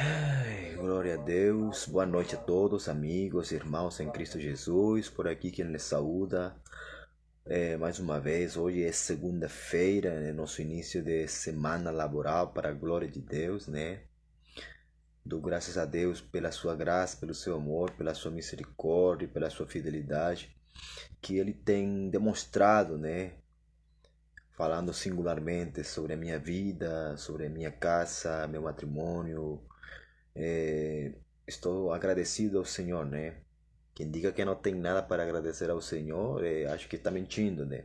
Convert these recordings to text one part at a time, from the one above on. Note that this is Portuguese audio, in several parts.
Ai, glória a Deus, boa noite a todos, amigos, irmãos em Cristo Jesus, por aqui quem lhes saúda. Mais uma vez, hoje é segunda-feira, nosso início de semana laboral para a glória de Deus, né? Dou graças a Deus pela sua graça, pelo seu amor, pela sua misericórdia, pela sua fidelidade, que Ele tem demonstrado, né? Falando singularmente sobre a minha vida, sobre a minha casa, meu matrimônio. É, Estou agradecido ao Senhor, né? Quem diga que não tem nada para agradecer ao Senhor, acho que está mentindo, né?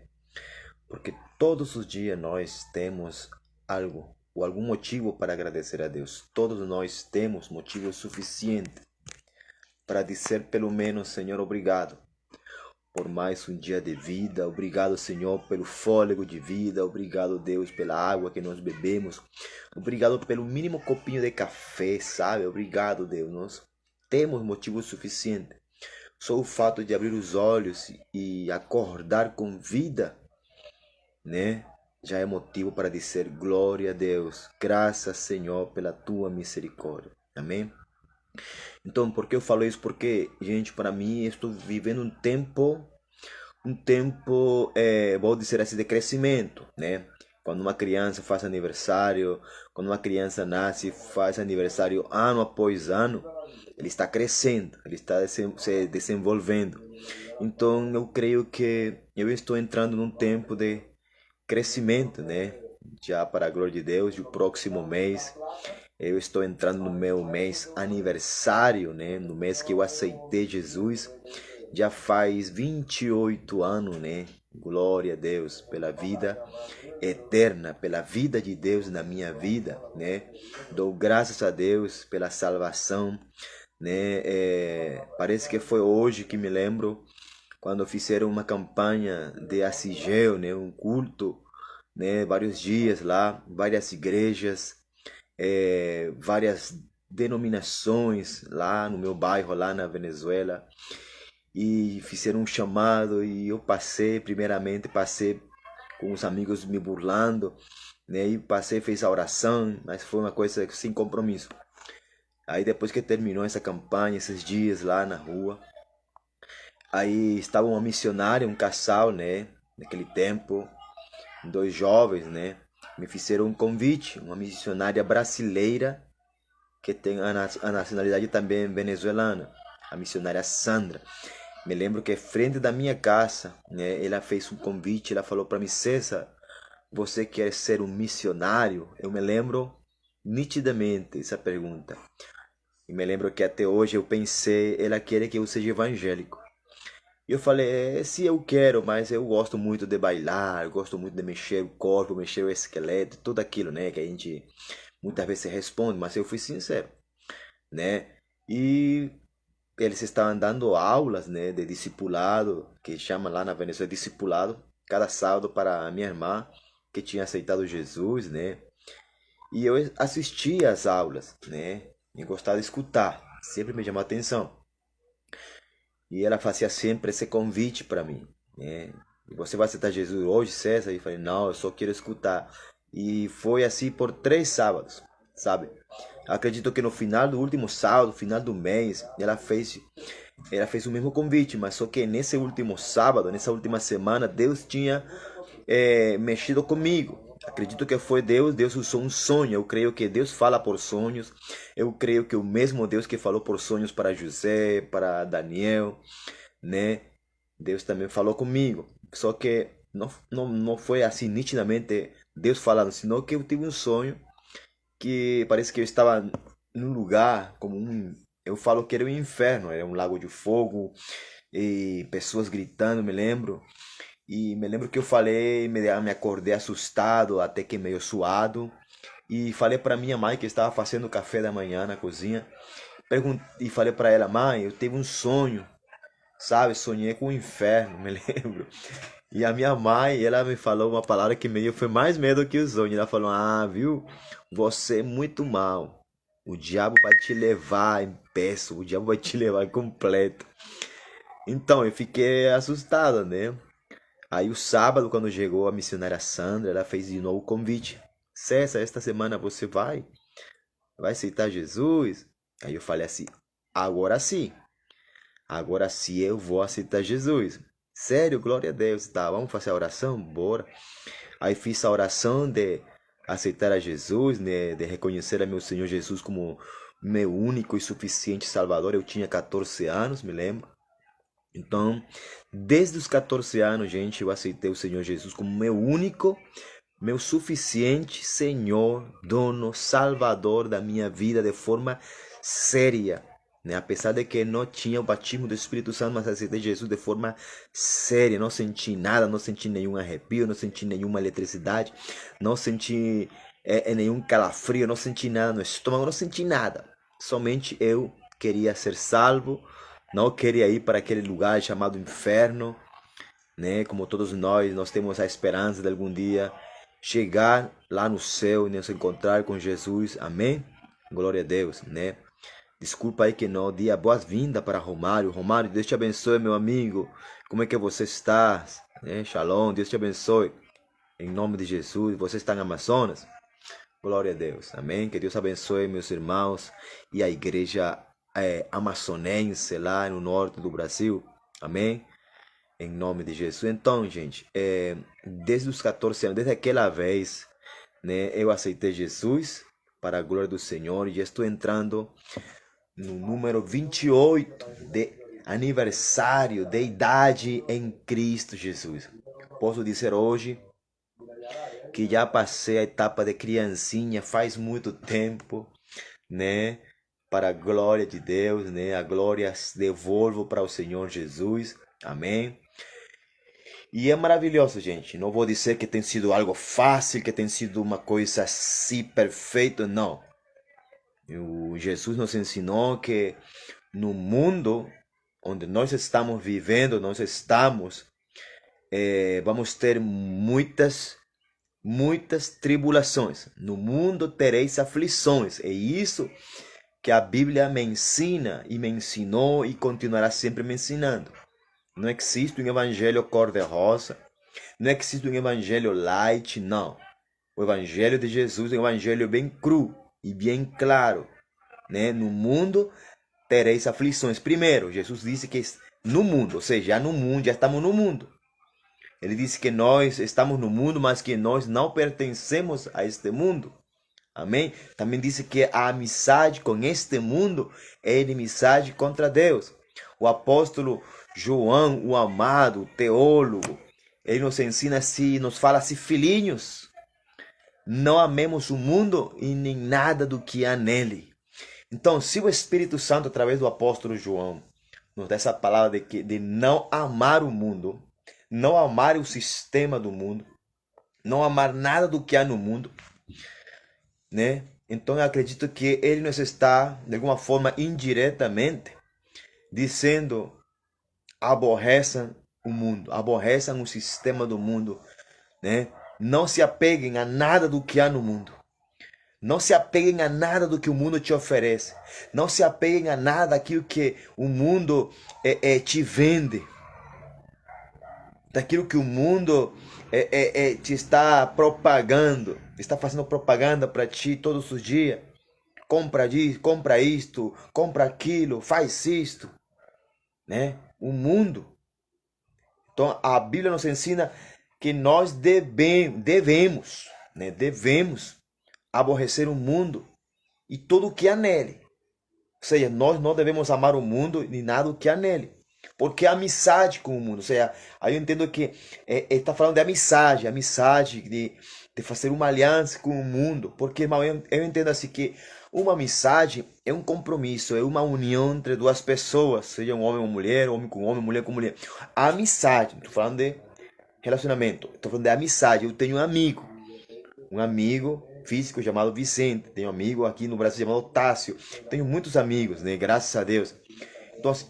Porque todos os dias nós temos algo ou algum motivo para agradecer a Deus. Todos nós temos motivo suficiente para dizer pelo menos, Senhor, obrigado por mais um dia de vida. Obrigado, Senhor, pelo fôlego de vida. Obrigado, Deus, pela água que nós bebemos. Obrigado pelo mínimo copinho de café, sabe? Obrigado, Deus. Nós temos motivo suficiente. Só o fato de abrir os olhos e acordar com vida, né? Já é motivo para dizer glória a Deus. Graças, Senhor, pela tua misericórdia. Amém? Então, por que eu falo isso? Porque, gente, para mim, estou vivendo um tempo, vou dizer assim, de crescimento, né? Quando uma criança faz aniversário, quando uma criança nasce, faz aniversário ano após ano, ele está crescendo, ele está se desenvolvendo. Então, eu creio que eu estou entrando num tempo de crescimento, né? Já para a glória de Deus, e o próximo mês eu estou entrando no meu mês aniversário, né? No mês que eu aceitei Jesus. Já faz 28 anos, né? Glória a Deus pela vida eterna, pela vida de Deus na minha vida, né? Dou graças a Deus pela salvação, né? Parece que foi hoje que me lembro quando fizeram uma campanha de Assigeu, né? Um culto, né? Vários dias lá, várias igrejas, várias denominações lá no meu bairro, lá na Venezuela, e fizeram um chamado e eu passei com os amigos me burlando, né? E passei, fez a oração, mas foi uma coisa sem compromisso. Aí depois que terminou essa campanha, esses dias lá na rua, aí estava uma missionária, um casal, né? Naquele tempo, dois jovens, né? Me fizeram um convite, uma missionária brasileira que tem a nacionalidade também venezuelana, a missionária Sandra. Me lembro que frente da minha casa, né, ela fez um convite, ela falou para mim: César, você quer ser um missionário? Eu me lembro nitidamente essa pergunta. E me lembro que até hoje eu pensei, ela quer que eu seja evangélico. E eu falei, se eu quero, mas eu gosto muito de bailar, eu gosto muito de mexer o corpo, mexer o esqueleto, tudo aquilo, né, que a gente muitas vezes responde, mas eu fui sincero, né? E eles estavam dando aulas, né, de discipulado, que chama lá na Venezuela discipulado, cada sábado para a minha irmã que tinha aceitado Jesus, né? E eu assistia às aulas, né? E gostava de escutar, sempre me chamou a atenção. E ela fazia sempre esse convite para mim, né? E você vai aceitar Jesus hoje, César? E eu falei, não, eu só quero escutar. E foi assim por 3 sábados, sabe? Acredito que no final do último sábado, final do mês, ela fez o mesmo convite, mas só que nesse último sábado, nessa última semana, Deus tinha mexido comigo. Acredito que foi Deus, Deus usou um sonho. Eu creio que Deus fala por sonhos. Eu creio que o mesmo Deus que falou por sonhos para José, para Daniel, né? Deus também falou comigo. Só que não foi assim nitidamente Deus falando, senão que eu tive um sonho que parece que eu estava num lugar como eu falo que era um inferno, era um lago de fogo e pessoas gritando, me lembro. E me lembro que eu falei, me acordei assustado, até que meio suado. E falei para minha mãe que estava fazendo café da manhã na cozinha. E falei para ela, mãe, eu tive um sonho, sabe? Sonhei com o inferno, me lembro. E a minha mãe, ela me falou uma palavra que meio foi mais medo que o sonho. Ela falou, viu? Você é muito mal. O diabo vai te levar em peso, o diabo vai te levar completo. Então eu fiquei assustado, né? Aí o sábado, quando chegou a missionária Sandra, ela fez de novo o convite. César, esta semana você vai? Vai aceitar Jesus? Aí eu falei assim, agora sim eu vou aceitar Jesus. Sério, glória a Deus. Tá, vamos fazer a oração? Bora. Aí fiz a oração de aceitar a Jesus, né, de reconhecer a meu Senhor Jesus como meu único e suficiente Salvador. Eu tinha 14 anos, me lembro. Então, desde os 14 anos, gente, eu aceitei o Senhor Jesus como meu único, meu suficiente Senhor, dono, Salvador da minha vida de forma séria. Né? Apesar de que não tinha o batismo do Espírito Santo, mas aceitei Jesus de forma séria. Não senti nada, não senti nenhum arrepio, não senti nenhuma eletricidade, não senti nenhum calafrio, não senti nada no estômago, não senti nada. Somente eu queria ser salvo, não queria ir para aquele lugar chamado inferno, né? Como todos nós temos a esperança de algum dia chegar lá no céu e nos encontrar com Jesus. Amém? Glória a Deus, né? Desculpa aí que não dei boas-vindas para Romário. Romário, Deus te abençoe, meu amigo. Como é que você está? Shalom, Deus te abençoe. Em nome de Jesus, você está em Amazonas? Glória a Deus, amém? Que Deus abençoe meus irmãos e a igreja amazonense lá no norte do Brasil, amém? Em nome de Jesus. Então, gente, desde os 14 anos, desde aquela vez, né, eu aceitei Jesus para a glória do Senhor e estou entrando no número 28 de aniversário de idade em Cristo Jesus. Posso dizer hoje que já passei a etapa de criancinha faz muito tempo, né? Para a glória de Deus, né? A glória devolvo para o Senhor Jesus. Amém. E é maravilhoso, gente. Não vou dizer que tem sido algo fácil, que tem sido uma coisa assim perfeita, não. O Jesus nos ensinou que no mundo onde nós estamos vivendo, vamos ter muitas tribulações. No mundo tereis aflições. É isso que a Bíblia me ensina e me ensinou e continuará sempre me ensinando. Não existe um evangelho cor-de-rosa. Não existe um evangelho light, não. O evangelho de Jesus é um evangelho bem cru e bem claro. Né? No mundo tereis aflições. Primeiro, Jesus disse que no mundo, ou seja, já no mundo, já estamos no mundo. Ele disse que nós estamos no mundo, mas que nós não pertencemos a este mundo. Amém? Também disse que a amizade com este mundo é inimizade contra Deus. O apóstolo João, o amado, o teólogo, ele nos ensina assim, nos fala assim, filhinhos, não amemos o mundo e nem nada do que há nele. Então, se o Espírito Santo, através do apóstolo João, nos dá essa palavra de não amar o mundo, não amar o sistema do mundo, não amar nada do que há no mundo, né? Então eu acredito que ele nos está, de alguma forma, indiretamente, dizendo: aborreçam o mundo, aborreçam o sistema do mundo, né? Não se apeguem a nada do que há no mundo. Não se apeguem a nada do que o mundo te oferece. Não se apeguem a nada daquilo que o mundo te vende. Daquilo que o mundo te está propagando. Está fazendo propaganda para ti todos os dias. Compra disso, compra isto, compra aquilo, faz isto. Né? O mundo. Então a Bíblia nos ensina que nós devemos, né? Devemos aborrecer o mundo e tudo o que há nele. Ou seja, nós não devemos amar o mundo nem nada o que há nele. Porque a amizade com o mundo, ou seja, aí eu entendo que está falando de amizade de fazer uma aliança com o mundo. Porque, irmão, eu entendo assim que uma amizade é um compromisso, é uma união entre duas pessoas, seja um homem ou mulher, homem com homem, mulher com mulher. A amizade, não estou falando de relacionamento, estou falando de amizade. Eu tenho um amigo físico chamado Vicente, tenho um amigo aqui no Brasil chamado Tássio, tenho muitos amigos, né? Graças a Deus. Então, assim,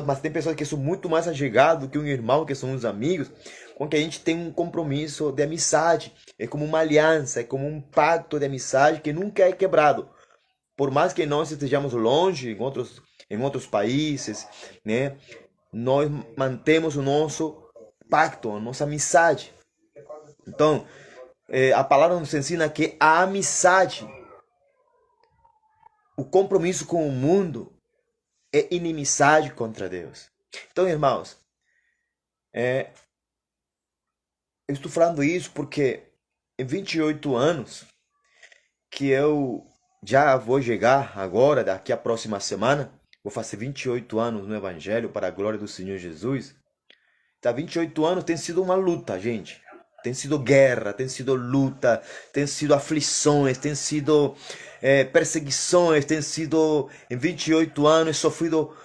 mas tem pessoas que são muito mais allegadas do que um irmão, que são os amigos, com que a gente tem um compromisso de amizade. É como uma aliança, é como um pacto de amizade que nunca é quebrado. Por mais que nós estejamos longe, em outros países, né? Nós mantemos o nosso pacto, a nossa amizade. Então, a palavra nos ensina que a amizade o compromisso com o mundo é inimizade contra Deus. Então, irmãos, eu estou falando isso porque em 28 anos que eu já vou chegar agora, daqui a próxima semana, vou fazer 28 anos no Evangelho para a glória do Senhor Jesus. Tá, 28 anos tem sido uma luta, gente. Tem sido guerra, tem sido luta, tem sido aflições, tem sido perseguições, tem sido, em 28 anos, sofrido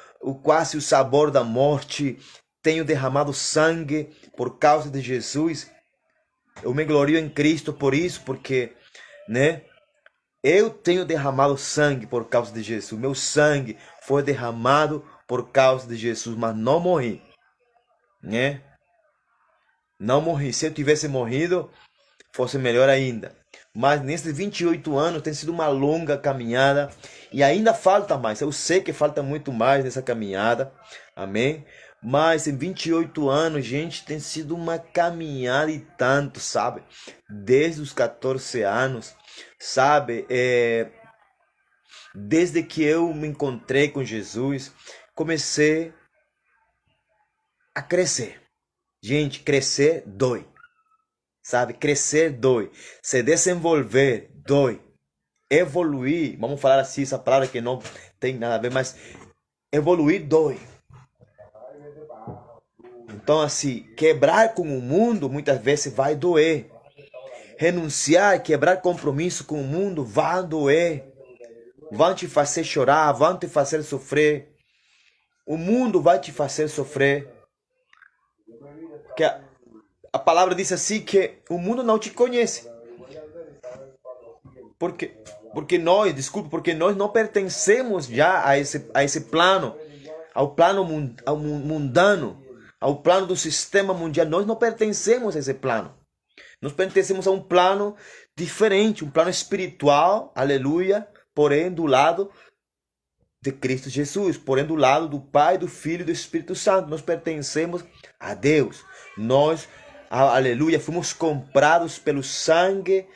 quase o sabor da morte. Tenho derramado sangue por causa de Jesus. Eu me glorio em Cristo por isso, porque, né? Eu tenho derramado sangue por causa de Jesus. Meu sangue foi derramado por causa de Jesus, mas não morri, né? Não morri. Se eu tivesse morrido, fosse melhor ainda. Mas nesses 28 anos tem sido uma longa caminhada e ainda falta mais. Eu sei que falta muito mais nessa caminhada. Amém? Mas em 28 anos, gente, tem sido uma caminhada e tanto, sabe? Desde os 14 anos, sabe? Desde que eu me encontrei com Jesus, comecei a crescer. Gente, crescer dói. Sabe? Crescer dói. Se desenvolver dói. Evoluir, vamos falar assim, essa palavra que não tem nada a ver, mas evoluir dói. Então, assim, quebrar com o mundo muitas vezes vai doer. Renunciar, quebrar compromisso com o mundo vai doer. Vão te fazer chorar, vão te fazer sofrer. O mundo vai te fazer sofrer. Que a palavra diz assim que o mundo não te conhece. Porque nós não pertencemos já a esse plano, ao plano mundano, ao plano do sistema mundial. Nós não pertencemos a esse plano. Nós pertencemos a um plano diferente, um plano espiritual, aleluia, porém do lado de Cristo Jesus, porém do lado do Pai, do Filho e do Espírito Santo. Nós pertencemos a Deus. Nós, aleluia, fomos comprados pelo sangue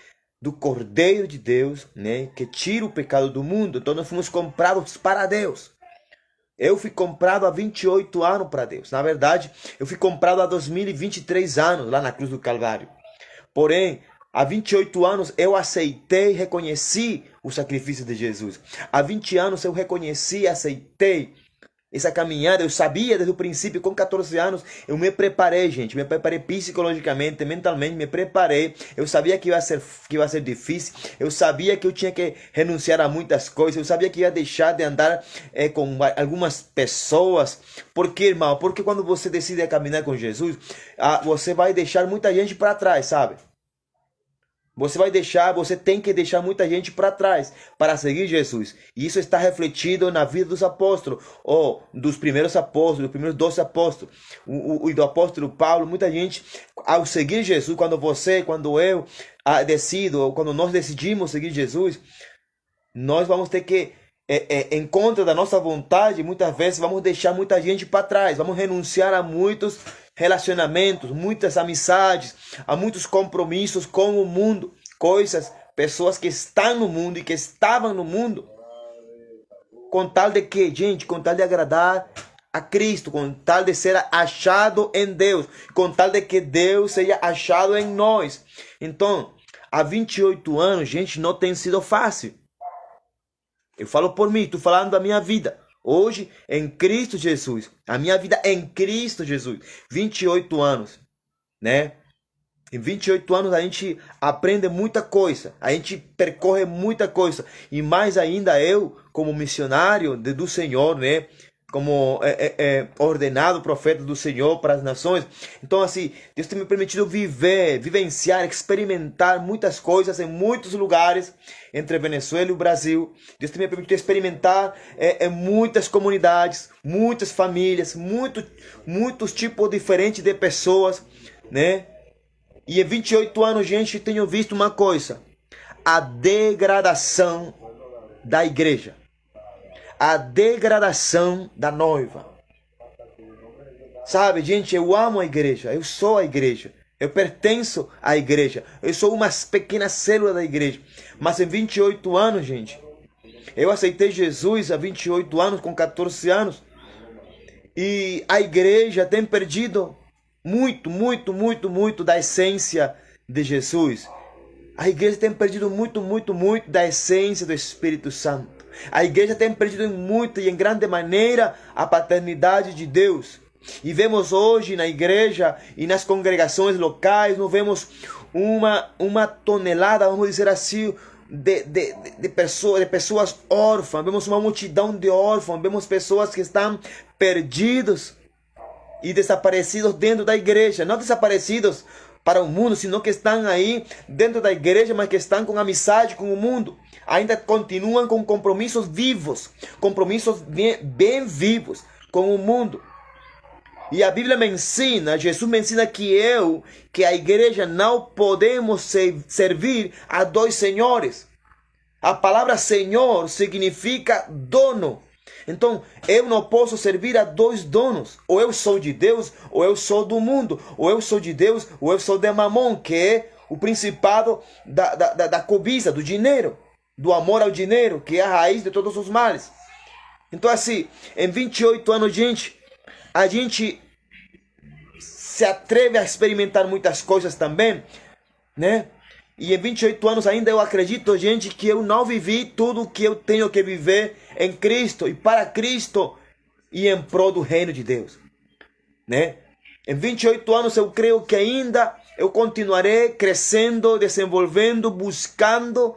do Cordeiro de Deus, né, que tira o pecado do mundo. Então nós fomos comprados para Deus. Eu fui comprado há 28 anos para Deus. Na verdade, eu fui comprado há 2023 anos lá na cruz do Calvário. Porém, há 28 anos eu aceitei e reconheci o sacrifício de Jesus. Há 20 anos eu reconheci e aceitei essa caminhada. Eu sabia desde o princípio, com 14 anos, eu me preparei, gente. Me preparei psicologicamente, mentalmente, me preparei. Eu sabia que ia ser difícil. Eu sabia que eu tinha que renunciar a muitas coisas. Eu sabia que ia deixar de andar com algumas pessoas. Por quê, irmão? Porque quando você decide caminhar com Jesus, você vai deixar muita gente para trás, sabe? Você tem que deixar muita gente para trás para seguir Jesus. E isso está refletido na vida dos apóstolos, ou dos primeiros apóstolos, dos primeiros 12 apóstolos, e do apóstolo Paulo. Muita gente, ao seguir Jesus, quando eu decido, ou quando nós decidimos seguir Jesus, nós vamos ter que, em conta da nossa vontade, muitas vezes vamos deixar muita gente para trás, vamos renunciar a muitos relacionamentos, muitas amizades, a muitos compromissos com o mundo, coisas, pessoas que estão no mundo e que estavam no mundo, com tal de que, gente, com tal de agradar a Cristo, com tal de ser achado em Deus, com tal de que Deus seja achado em nós. Então, há 28 anos, gente, não tem sido fácil. Eu falo por mim, estou falando da minha vida. Hoje, em Cristo Jesus. A minha vida em Cristo Jesus. 28 anos, né? Em 28 anos a gente aprende muita coisa. A gente percorre muita coisa. E mais ainda eu, como missionário do Senhor, né? Como ordenado profeta do Senhor para as nações. Então, assim, Deus tem me permitido vivenciar, experimentar muitas coisas em muitos lugares entre Venezuela e o Brasil. Deus tem me permitido experimentar muitas comunidades, muitas famílias, muitos tipos diferentes de pessoas, né? E em 28 anos, gente, tenho visto uma coisa: a degradação da igreja. A degradação da noiva. Sabe, gente, eu amo a igreja. Eu sou a igreja. Eu pertenço à igreja. Eu sou uma pequena célula da igreja. Mas em 28 anos, gente, Eu aceitei Jesus há 28 anos, com 14 anos. E a igreja tem perdido muito da essência de Jesus. A igreja tem perdido muito da essência do Espírito Santo. A igreja tem perdido muito e em grande maneira a paternidade de Deus. E vemos hoje na igreja e nas congregações locais, nós vemos uma tonelada, vamos dizer assim, de pessoas órfãs. Vemos uma multidão de órfãos, vemos pessoas que estão perdidos e desaparecidos dentro da igreja. Não desaparecidos para o mundo, sino que estão aí dentro da igreja, mas que estão com amizade com o mundo. Ainda continuam com compromissos vivos, compromissos bem vivos com o mundo. E a Bíblia me ensina, Jesus me ensina que a igreja não podemos servir a dois senhores. A palavra Senhor significa dono. Então, eu não posso servir a dois donos. Ou eu sou de Deus, ou eu sou do mundo. Ou eu sou de Deus, ou eu sou de Mamon, que é o principado da cobiça, do dinheiro. Do amor ao dinheiro, que é a raiz de todos os males. Então, assim, em 28 anos, a gente se atreve a experimentar muitas coisas também, né? E em 28 anos ainda eu acredito, gente, que eu não vivi tudo o que eu tenho que viver em Cristo e para Cristo e em prol do reino de Deus, né? Em 28 anos eu creio que ainda eu continuarei crescendo, desenvolvendo, buscando,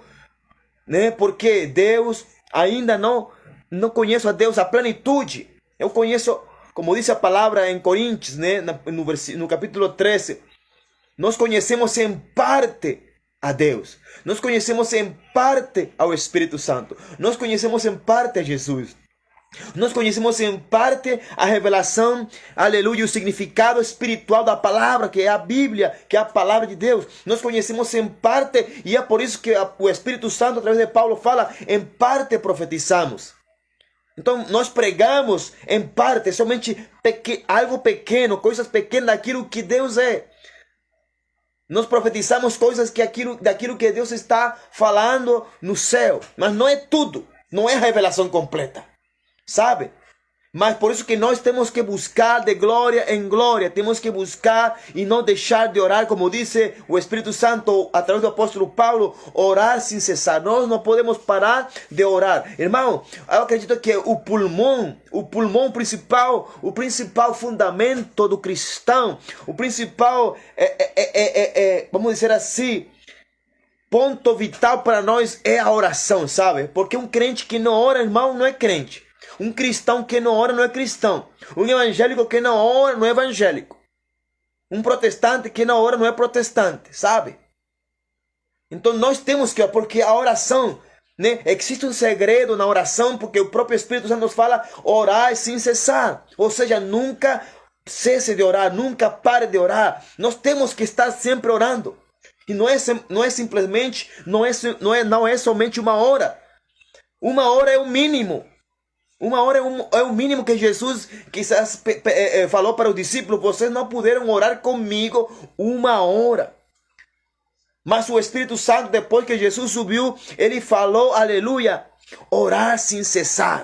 né? Porque Deus ainda não conheço a Deus a plenitude. Eu conheço, como diz a palavra em Coríntios, né? No capítulo 13, nós conhecemos em parte a Deus. Nós conhecemos em parte ao Espírito Santo. Nós conhecemos em parte a Jesus. Nós conhecemos em parte a revelação, aleluia, o significado espiritual da palavra, que é a Bíblia, que é a palavra de Deus. Nós conhecemos em parte, e é por isso que o Espírito Santo, através de Paulo, fala, em parte profetizamos. Então, nós pregamos em parte, somente algo pequeno, coisas pequenas daquilo que Deus é. Nós profetizamos coisas daquilo que Deus está falando no céu. Mas não é tudo. Não é a revelação completa. Sabe? Mas por isso que nós temos que buscar de glória em glória. Temos que buscar e não deixar de orar. Como disse o Espírito Santo através do apóstolo Paulo. Orar sem cessar. Nós não podemos parar de orar. Irmão, eu acredito que o pulmão principal, o principal fundamento do cristão, o principal, vamos dizer assim, ponto vital para nós é a oração, sabe? Porque um crente que não ora, irmão, não é crente. Um cristão que não ora não é cristão. Um evangélico que não ora não é evangélico. Um protestante que não ora não é protestante, sabe? Então nós temos que, porque a oração, né? Existe um segredo na oração, porque o próprio Espírito Santo nos fala orar sem cessar. Ou seja, nunca cesse de orar, nunca pare de orar. Nós temos que estar sempre orando. E não é simplesmente, não é somente uma hora. Uma hora é o mínimo. Uma hora é o mínimo que Jesus quizás falou para os discípulos. Vocês não puderam orar comigo uma hora. Mas o Espírito Santo, depois que Jesus subiu, ele falou, aleluia, orar sem cessar.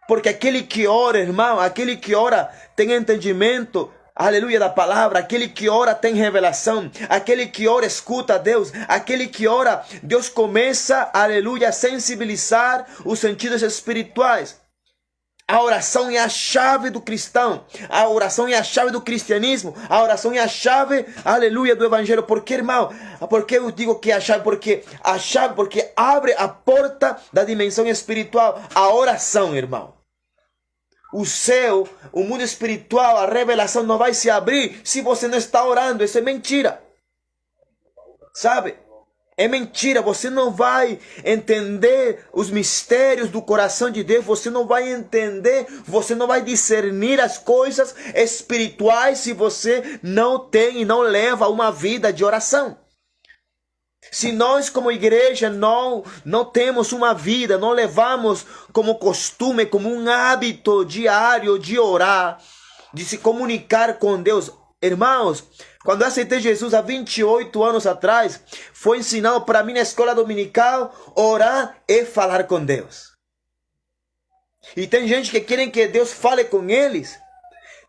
Porque aquele que ora, irmão, aquele que ora tem entendimento, aleluia, da palavra. Aquele que ora tem revelação. Aquele que ora escuta a Deus. Aquele que ora, Deus começa, aleluia, a sensibilizar os sentidos espirituais. A oração é a chave do cristão. A oração é a chave do cristianismo. A oração é a chave, aleluia, do evangelho. Por que, irmão? Porque eu digo que é a chave? Porque abre a porta da dimensão espiritual. A oração, irmão. O céu, o mundo espiritual, a revelação não vai se abrir se você não está orando. Isso é mentira. Sabe? É mentira. Você não vai entender os mistérios do coração de Deus. Você não vai entender, você não vai discernir as coisas espirituais se você não tem e não leva uma vida de oração. Se nós como igreja não temos uma vida, não levamos como costume, como um hábito diário de orar, de se comunicar com Deus, Irmãos, quando eu aceitei Jesus há 28 anos atrás, foi ensinado para mim na escola dominical, orar e falar com Deus. E tem gente que querem que Deus fale com eles.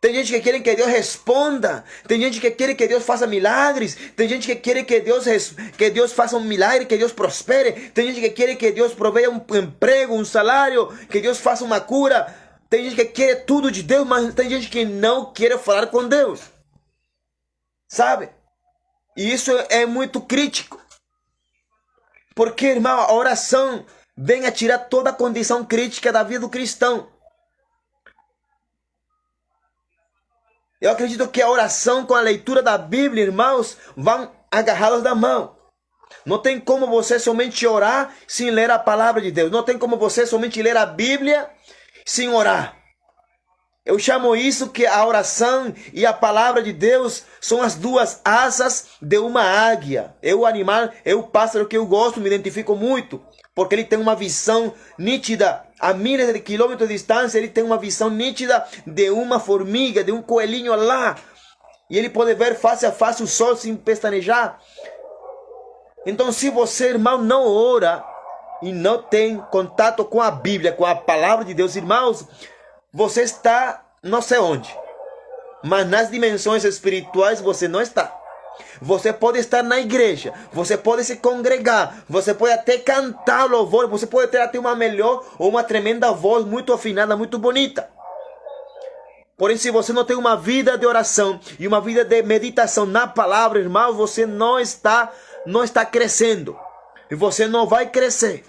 Tem gente que quer que Deus responda. Tem gente que quer que Deus faça milagres. Tem gente que quer que Deus faça um milagre, que Deus prospere. Tem gente que quer que Deus proveia um emprego, um salário, que Deus faça uma cura. Tem gente que quer tudo de Deus, mas tem gente que não quer falar com Deus. Sabe? E isso é muito crítico. Porque, irmão, a oração vem a tirar toda a condição crítica da vida do cristão. Eu acredito que a oração com a leitura da Bíblia, irmãos, vão agarrados da mão. Não tem como você somente orar sem ler a palavra de Deus. Não tem como você somente ler a Bíblia sem orar. Eu chamo isso que a oração e a palavra de Deus são as duas asas de uma águia. É o animal, é o pássaro que eu gosto, me identifico muito. Porque ele tem uma visão nítida, a milhares de quilômetros de distância, ele tem uma visão nítida de uma formiga, de um coelhinho lá. E ele pode ver face a face o sol sem pestanejar. Então, se você, irmão, não ora e não tem contato com a Bíblia, com a palavra de Deus, irmãos, você está não sei onde. Mas nas dimensões espirituais você não está. Você pode estar na igreja, você pode se congregar, você pode até cantar louvor, você pode ter até uma melhor ou uma tremenda voz muito afinada, muito bonita. Porém, se você não tem uma vida de oração e uma vida de meditação na palavra, irmão, você não está crescendo. E você não vai crescer.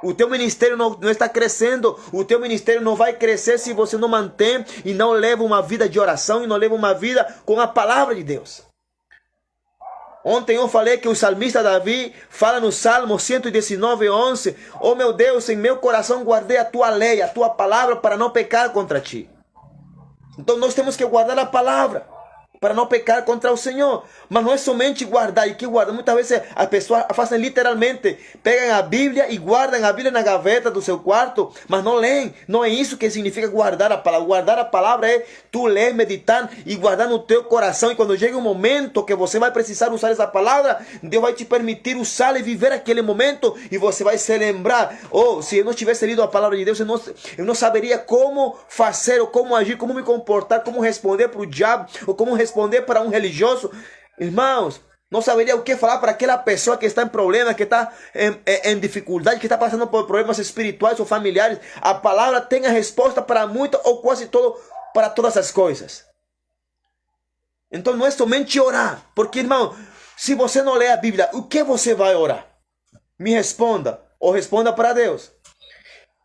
O teu ministério não está crescendo. O teu ministério não vai crescer se você não mantém e não leva uma vida de oração e não leva uma vida com a palavra de Deus. Ontem eu falei que o salmista Davi fala no Salmo 119:11: Oh meu Deus, em meu coração guardei a tua lei, a tua palavra, para não pecar contra ti. Então nós temos que guardar a palavra para não pecar contra o Senhor. Mas não é somente guardar. E que guardar? Muitas vezes as pessoas fazem literalmente. Pegam a Bíblia e guardam a Bíblia na gaveta do seu quarto, mas não leem. Não é isso que significa guardar a palavra. Guardar a palavra é tu ler, meditar e guardar no teu coração. E quando chega um momento que você vai precisar usar essa palavra, Deus vai te permitir usá-la e viver aquele momento. E você vai se lembrar: oh, se eu não tivesse lido a palavra de Deus, eu não saberia como fazer, ou como agir, como me comportar, como responder para o diabo, ou como responder para um religioso. Irmãos, não saberia o que falar para aquela pessoa que está em problema, que está em dificuldade, que está passando por problemas espirituais ou familiares. A palavra tem a resposta para muito ou quase todo, para todas as coisas. Então não é somente orar, porque, irmão, se você não lê a Bíblia, o que você vai orar? Me responda, ou responda para Deus.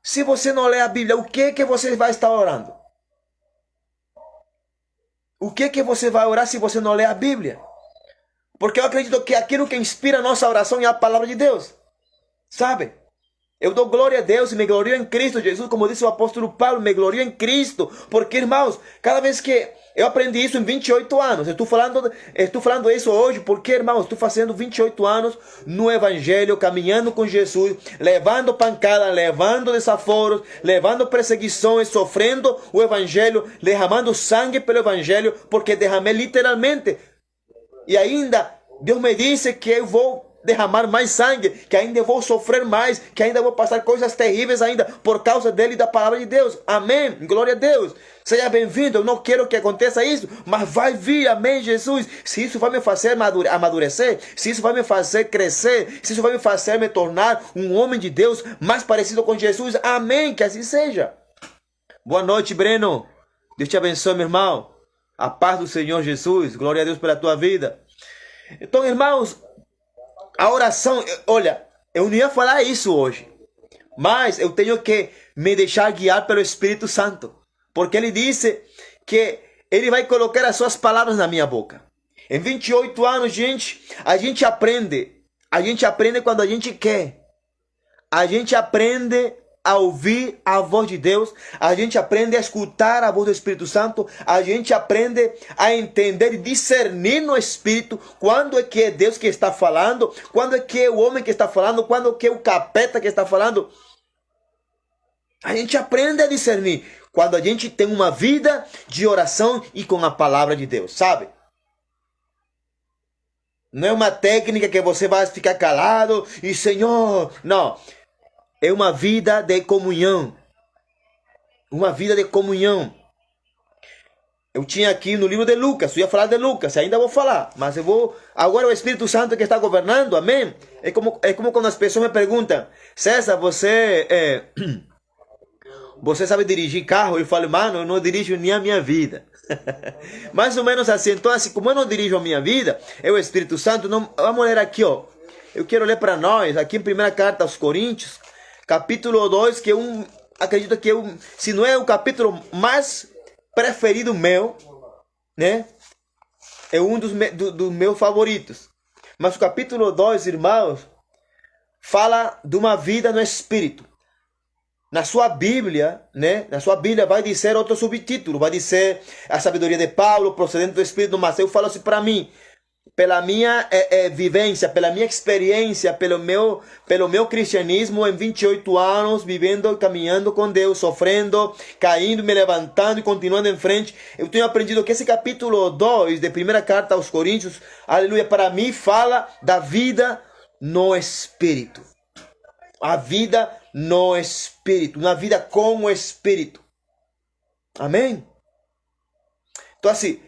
Se você não lê a Bíblia, o que você vai estar orando? O que você vai orar se você não lê a Bíblia? Porque eu acredito que aquilo que inspira a nossa oração é a palavra de Deus. Sabe? Eu dou glória a Deus e me glorio em Cristo Jesus, como disse o apóstolo Paulo, me glorio em Cristo. Porque, irmãos, cada vez que eu aprendi isso em 28 anos, eu estou falando isso hoje, porque, irmãos, estou fazendo 28 anos no Evangelho, caminhando com Jesus, levando pancada, levando desaforos, levando perseguições, sofrendo o Evangelho, derramando sangue pelo Evangelho, porque derramei literalmente. E ainda, Deus me disse que eu vou derramar mais sangue, que ainda vou sofrer mais, que ainda vou passar coisas terríveis ainda, por causa dele e da palavra de Deus. Amém, glória a Deus. Seja bem-vindo, eu não quero que aconteça isso, mas vai vir, amém, Jesus. Se isso vai me fazer amadurecer, se isso vai me fazer crescer, se isso vai me fazer me tornar um homem de Deus mais parecido com Jesus, amém, que assim seja. Boa noite, Breno. Deus te abençoe, meu irmão. A paz do Senhor Jesus, glória a Deus pela tua vida. Então, irmãos, a oração, olha, eu não ia falar isso hoje, mas eu tenho que me deixar guiar pelo Espírito Santo, porque ele disse que ele vai colocar as suas palavras na minha boca. Em 28 anos, gente, a gente aprende quando a gente quer, a gente aprende a ouvir a voz de Deus, a gente aprende a escutar a voz do Espírito Santo, a gente aprende a entender e discernir no Espírito quando é que é Deus que está falando, quando é que é o homem que está falando, quando é que é o capeta que está falando. A gente aprende a discernir Quando a gente tem uma vida de oração e com a palavra de Deus, sabe? Não é uma técnica que você vai ficar calado e Senhor, não. É uma vida de comunhão. Uma vida de comunhão. Eu tinha aqui no livro de Lucas, eu ia falar de Lucas, ainda vou falar, mas eu vou... Agora o Espírito Santo que está governando, amém? É como quando as pessoas me perguntam, César, você sabe dirigir carro? Eu falo, mano, eu não dirijo nem a minha vida. Mais ou menos assim. Então, assim, como eu não dirijo a minha vida, é o Espírito Santo. Não... Vamos ler aqui, ó. Eu quero ler para nós, aqui em primeira carta aos Coríntios, capítulo 2, que é acredito que se não é o capítulo mais preferido meu, né? É um dos meus favoritos. Mas o capítulo 2, irmãos, fala de uma vida no Espírito. Na sua Bíblia, né? Na sua Bíblia vai dizer outro subtítulo, vai dizer a sabedoria de Paulo, procedente do Espírito, mas eu falo assim para mim, pela minha vivência, pela minha experiência, pelo meu cristianismo em 28 anos, vivendo, caminhando com Deus, sofrendo, caindo, me levantando e continuando em frente, eu tenho aprendido que esse capítulo 2 de primeira carta aos Coríntios, aleluia, para mim fala da vida no Espírito. A vida no Espírito, uma vida com o Espírito. Amém? Então assim,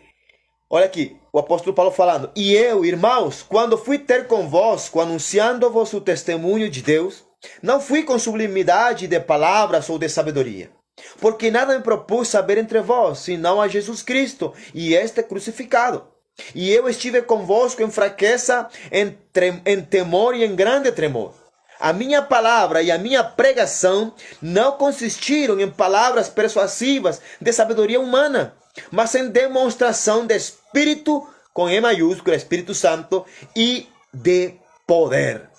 olha aqui, o apóstolo Paulo falando, e eu, irmãos, quando fui ter convosco, anunciando-vos o testemunho de Deus, não fui com sublimidade de palavras ou de sabedoria, porque nada me propus saber entre vós, senão a Jesus Cristo, e este crucificado. E eu estive convosco em fraqueza, em temor e em grande tremor. A minha palavra e a minha pregação não consistiram em palavras persuasivas de sabedoria humana, mas em demonstração de Espírito, com E maiúsculo, Espírito Santo, e de poder.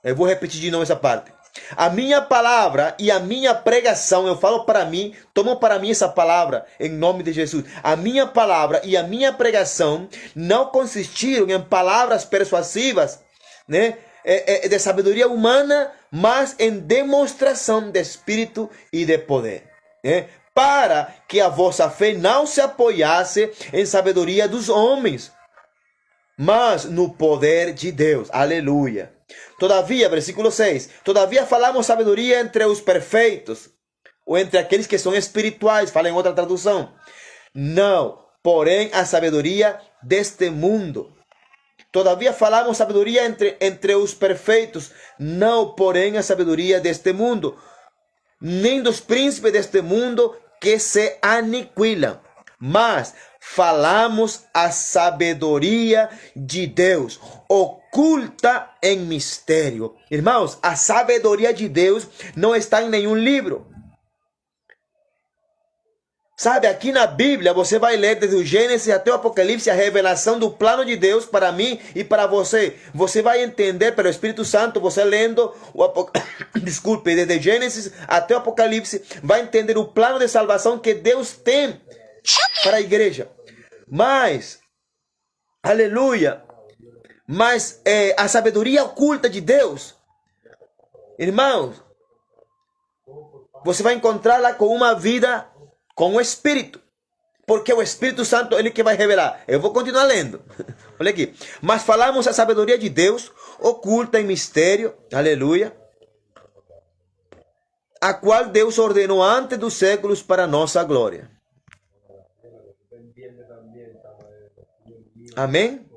Eu vou repetir de novo essa parte. A minha palavra e a minha pregação, eu falo para mim, tomo para mim essa palavra, em nome de Jesus. A minha palavra e a minha pregação não consistiram em palavras persuasivas, né? De sabedoria humana, mas em demonstração de Espírito e de poder, né? Para que a vossa fé não se apoiasse em sabedoria dos homens, mas no poder de Deus. Aleluia. Todavia, versículo 6, todavia falamos sabedoria entre os perfeitos, ou entre aqueles que são espirituais, fala em outra tradução. Não, porém, a sabedoria deste mundo. Todavia falamos sabedoria entre os perfeitos, não, porém, a sabedoria deste mundo, nem dos príncipes deste mundo que se aniquilam, mas falamos a sabedoria de Deus, oculta em mistério. Irmãos, a sabedoria de Deus não está em nenhum livro. Sabe, aqui na Bíblia você vai ler desde o Gênesis até o Apocalipse a revelação do plano de Deus para mim e para você. Você vai entender pelo Espírito Santo, você lendo desculpe, desde Gênesis até o Apocalipse, vai entender o plano de salvação que Deus tem para a igreja. Mas, aleluia, mas a sabedoria oculta de Deus, irmãos, você vai encontrá-la com uma vida com o Espírito, porque o Espírito Santo, ele que vai revelar. Eu vou continuar lendo. Olha aqui. Mas falamos a sabedoria de Deus, oculta em mistério, aleluia, a qual Deus ordenou antes dos séculos para nossa glória. Amém?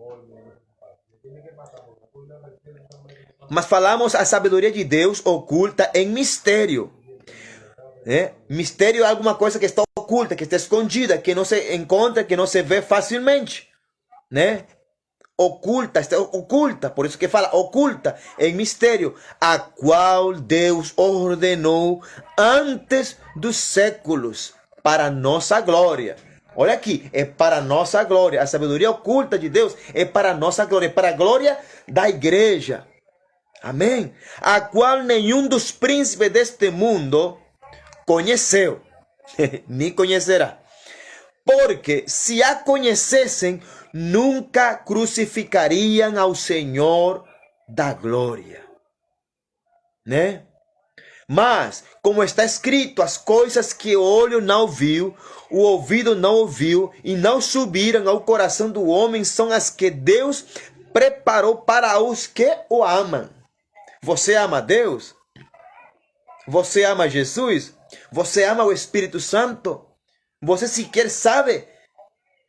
Mas falamos a sabedoria de Deus oculta em mistério. Mistério é alguma coisa que está oculta, que está escondida, que não se encontra, que não se vê facilmente, né? Oculta, está oculta, por isso que fala oculta em mistério, a qual Deus ordenou antes dos séculos para nossa glória. Olha aqui, é para nossa glória. A sabedoria oculta de Deus é para nossa glória, é para a glória da igreja. Amém? A qual nenhum dos príncipes deste mundo conheceu, nem conhecerá. Porque se a conhecessem, nunca crucificariam ao Senhor da glória. Né? Mas, como está escrito, as coisas que o olho não viu, o ouvido não ouviu e não subiram ao coração do homem são as que Deus preparou para os que o amam. Você ama Deus? Você ama Jesus? Você ama o Espírito Santo? Você sequer sabe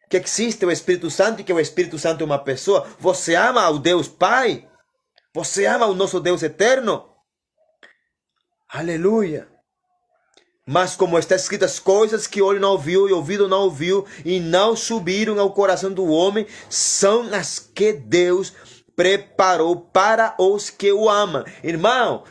que existe o Espírito Santo e que o Espírito Santo é uma pessoa? Você ama o Deus Pai? Você ama o nosso Deus eterno? Aleluia! Mas como está escrito, as coisas que o olho não viu e o ouvido não ouviu e não subiram ao coração do homem, são as que Deus preparou para os que o amam. Irmão,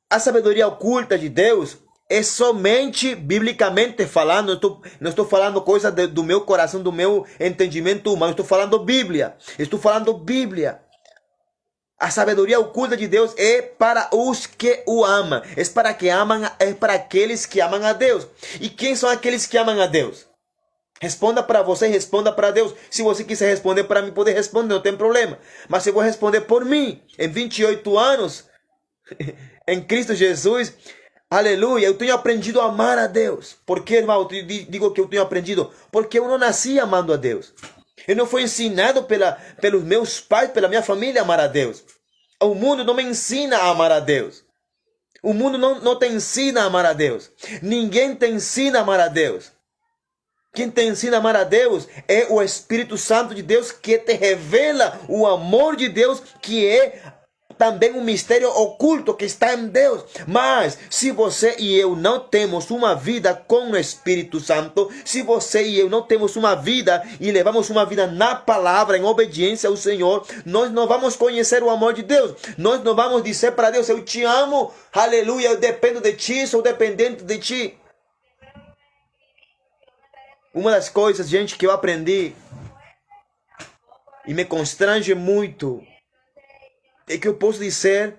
a sabedoria oculta de Deus é somente biblicamente falando. Não estou falando coisa do meu coração, do meu entendimento humano. Estou falando Bíblia. Estou falando Bíblia. A sabedoria oculta de Deus é para os que o amam. É para aqueles que amam a Deus. E quem são aqueles que amam a Deus? Responda para você, responda para Deus. Se você quiser responder para mim, poder responder, não tem problema. Mas eu vou responder por mim. Em 28 anos, em Cristo Jesus, aleluia, eu tenho aprendido a amar a Deus. Por que, irmão, eu digo que eu tenho aprendido? Porque eu não nasci amando a Deus. Eu não fui ensinado pelos meus pais, pela minha família a amar a Deus. O mundo não me ensina a amar a Deus. O mundo não te ensina a amar a Deus. Ninguém te ensina a amar a Deus. Quem te ensina a amar a Deus é o Espírito Santo de Deus, que te revela o amor de Deus, que é também um mistério oculto que está em Deus. Mas se você e eu não temos uma vida com o Espírito Santo, se você e eu não temos uma vida e levamos uma vida na palavra, em obediência ao Senhor, nós não vamos conhecer o amor de Deus. Nós não vamos dizer para Deus: eu te amo, aleluia, eu dependo de ti, sou dependente de ti. Uma das coisas, gente, que eu aprendi e me constrange muito é que eu posso dizer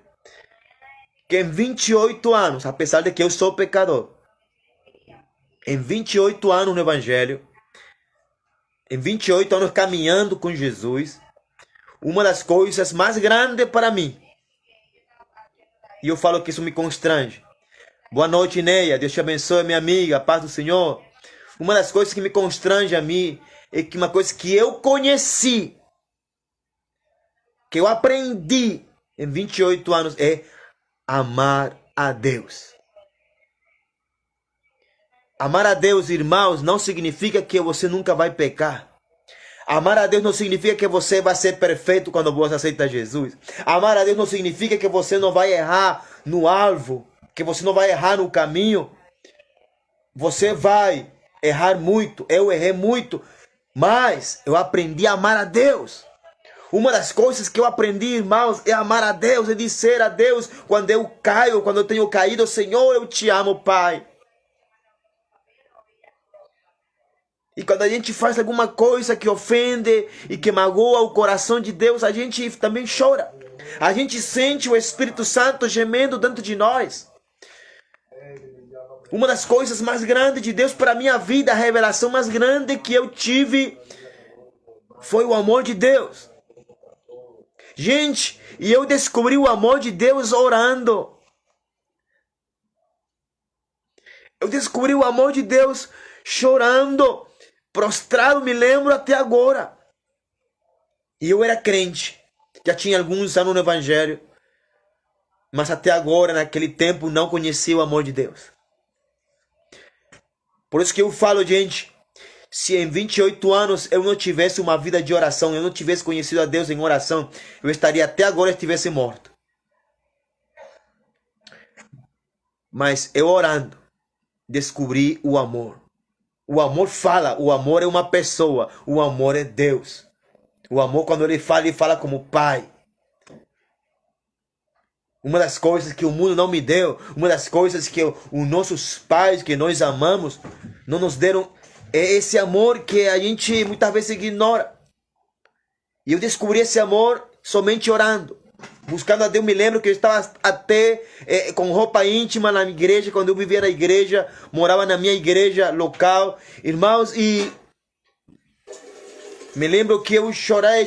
que em 28 anos, apesar de que eu sou pecador, em 28 anos no Evangelho, em 28 anos caminhando com Jesus, uma das coisas mais grandes para mim, e eu falo que isso me constrange. Boa noite, Neia, Deus te abençoe, minha amiga, paz do Senhor. Uma das coisas que me constrange a mim é que uma coisa que eu conheci, que eu aprendi em 28 anos, é amar a Deus. Amar a Deus, irmãos, não significa que você nunca vai pecar. Amar a Deus não significa que você vai ser perfeito quando você aceita Jesus. Amar a Deus não significa que você não vai errar no alvo, que você não vai errar no caminho. Você vai errar muito, eu errei muito, mas eu aprendi a amar a Deus. Uma das coisas que eu aprendi, irmãos, é amar a Deus, é dizer a Deus quando eu caio, quando eu tenho caído: Senhor, eu te amo, Pai. E quando a gente faz alguma coisa que ofende e que magoa o coração de Deus, a gente também chora. A gente sente o Espírito Santo gemendo dentro de nós. Uma das coisas mais grandes de Deus para a minha vida, a revelação mais grande que eu tive, foi o amor de Deus. Gente, e eu descobri o amor de Deus orando. Eu descobri o amor de Deus chorando, prostrado, me lembro até agora. E eu era crente, já tinha alguns anos no Evangelho, mas até agora, naquele tempo, não conhecia o amor de Deus. Por isso que eu falo, gente, se em 28 anos eu não tivesse uma vida de oração, eu não tivesse conhecido a Deus em oração, eu estaria até agora estivesse morto. Mas eu orando, descobri o amor. O amor fala, o amor é uma pessoa, o amor é Deus. O amor, quando ele fala como Pai. Uma das coisas que o mundo não me deu, uma das coisas que os nossos pais, que nós amamos, não nos deram, é esse amor que a gente muitas vezes ignora. E eu descobri esse amor somente orando, buscando a Deus. Me lembro que eu estava até com roupa íntima na igreja, quando eu vivia na igreja, morava na minha igreja local, irmãos, e Me lembro que eu chorei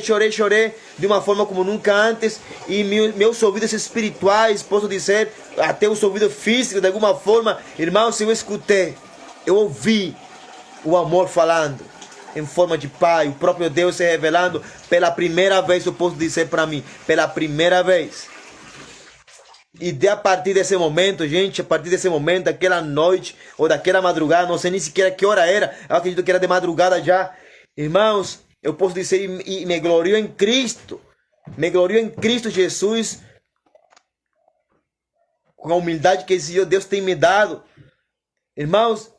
de uma forma como nunca antes. E meus ouvidos espirituais, posso dizer, até os ouvidos físicos, de alguma forma, irmãos, eu escutei, eu ouvi o amor falando em forma de Pai, o próprio Deus se revelando pela primeira vez, eu posso dizer para mim, pela primeira vez. E a partir desse momento, gente, a partir desse momento, daquela noite ou daquela madrugada, não sei nem sequer que hora era, eu acredito que era de madrugada já, irmãos, eu posso dizer, e me glorio em Cristo, me glorio em Cristo Jesus, com a humildade que esse Deus tem me dado, irmãos.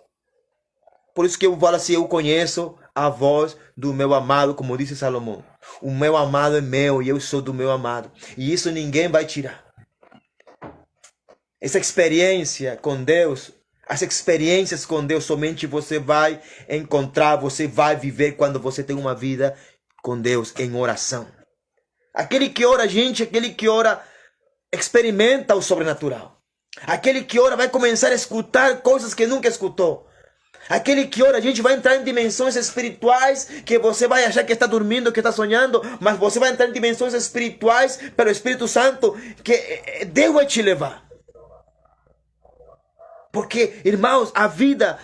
Por isso que eu falo assim, eu conheço a voz do meu amado, como disse Salomão. O meu amado é meu e eu sou do meu amado. E isso ninguém vai tirar. Essa experiência com Deus, as experiências com Deus, somente você vai encontrar, você vai viver quando você tem uma vida com Deus em oração. Aquele que ora, gente, aquele que ora experimenta o sobrenatural. Aquele que ora vai começar a escutar coisas que nunca escutou. Aquele que ora, a gente vai entrar em dimensões espirituais que você vai achar que está dormindo, que está sonhando, mas você vai entrar em dimensões espirituais pelo Espírito Santo que Deus vai te levar. Porque, irmãos, a vida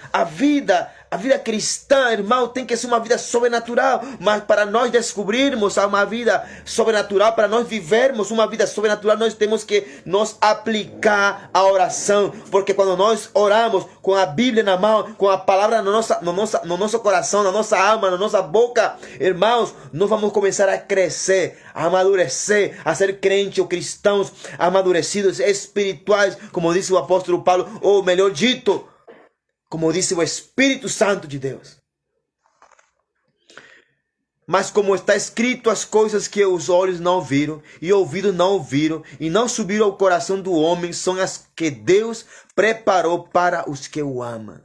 cristã, irmão, tem que ser uma vida sobrenatural. Mas para nós descobrirmos uma vida sobrenatural, para nós vivermos uma vida sobrenatural, nós temos que nos aplicar à oração. Porque quando nós oramos com a Bíblia na mão, com a palavra no nosso coração, na nossa alma, na nossa boca, irmãos, nós vamos começar a crescer, a amadurecer, a ser crentes ou cristãos amadurecidos, espirituais, como disse o apóstolo Paulo, ou melhor dito, como disse o Espírito Santo de Deus. Mas como está escrito, as coisas que os olhos não viram, e ouvidos não ouviram, e não subiram ao coração do homem, são as que Deus preparou para os que o amam.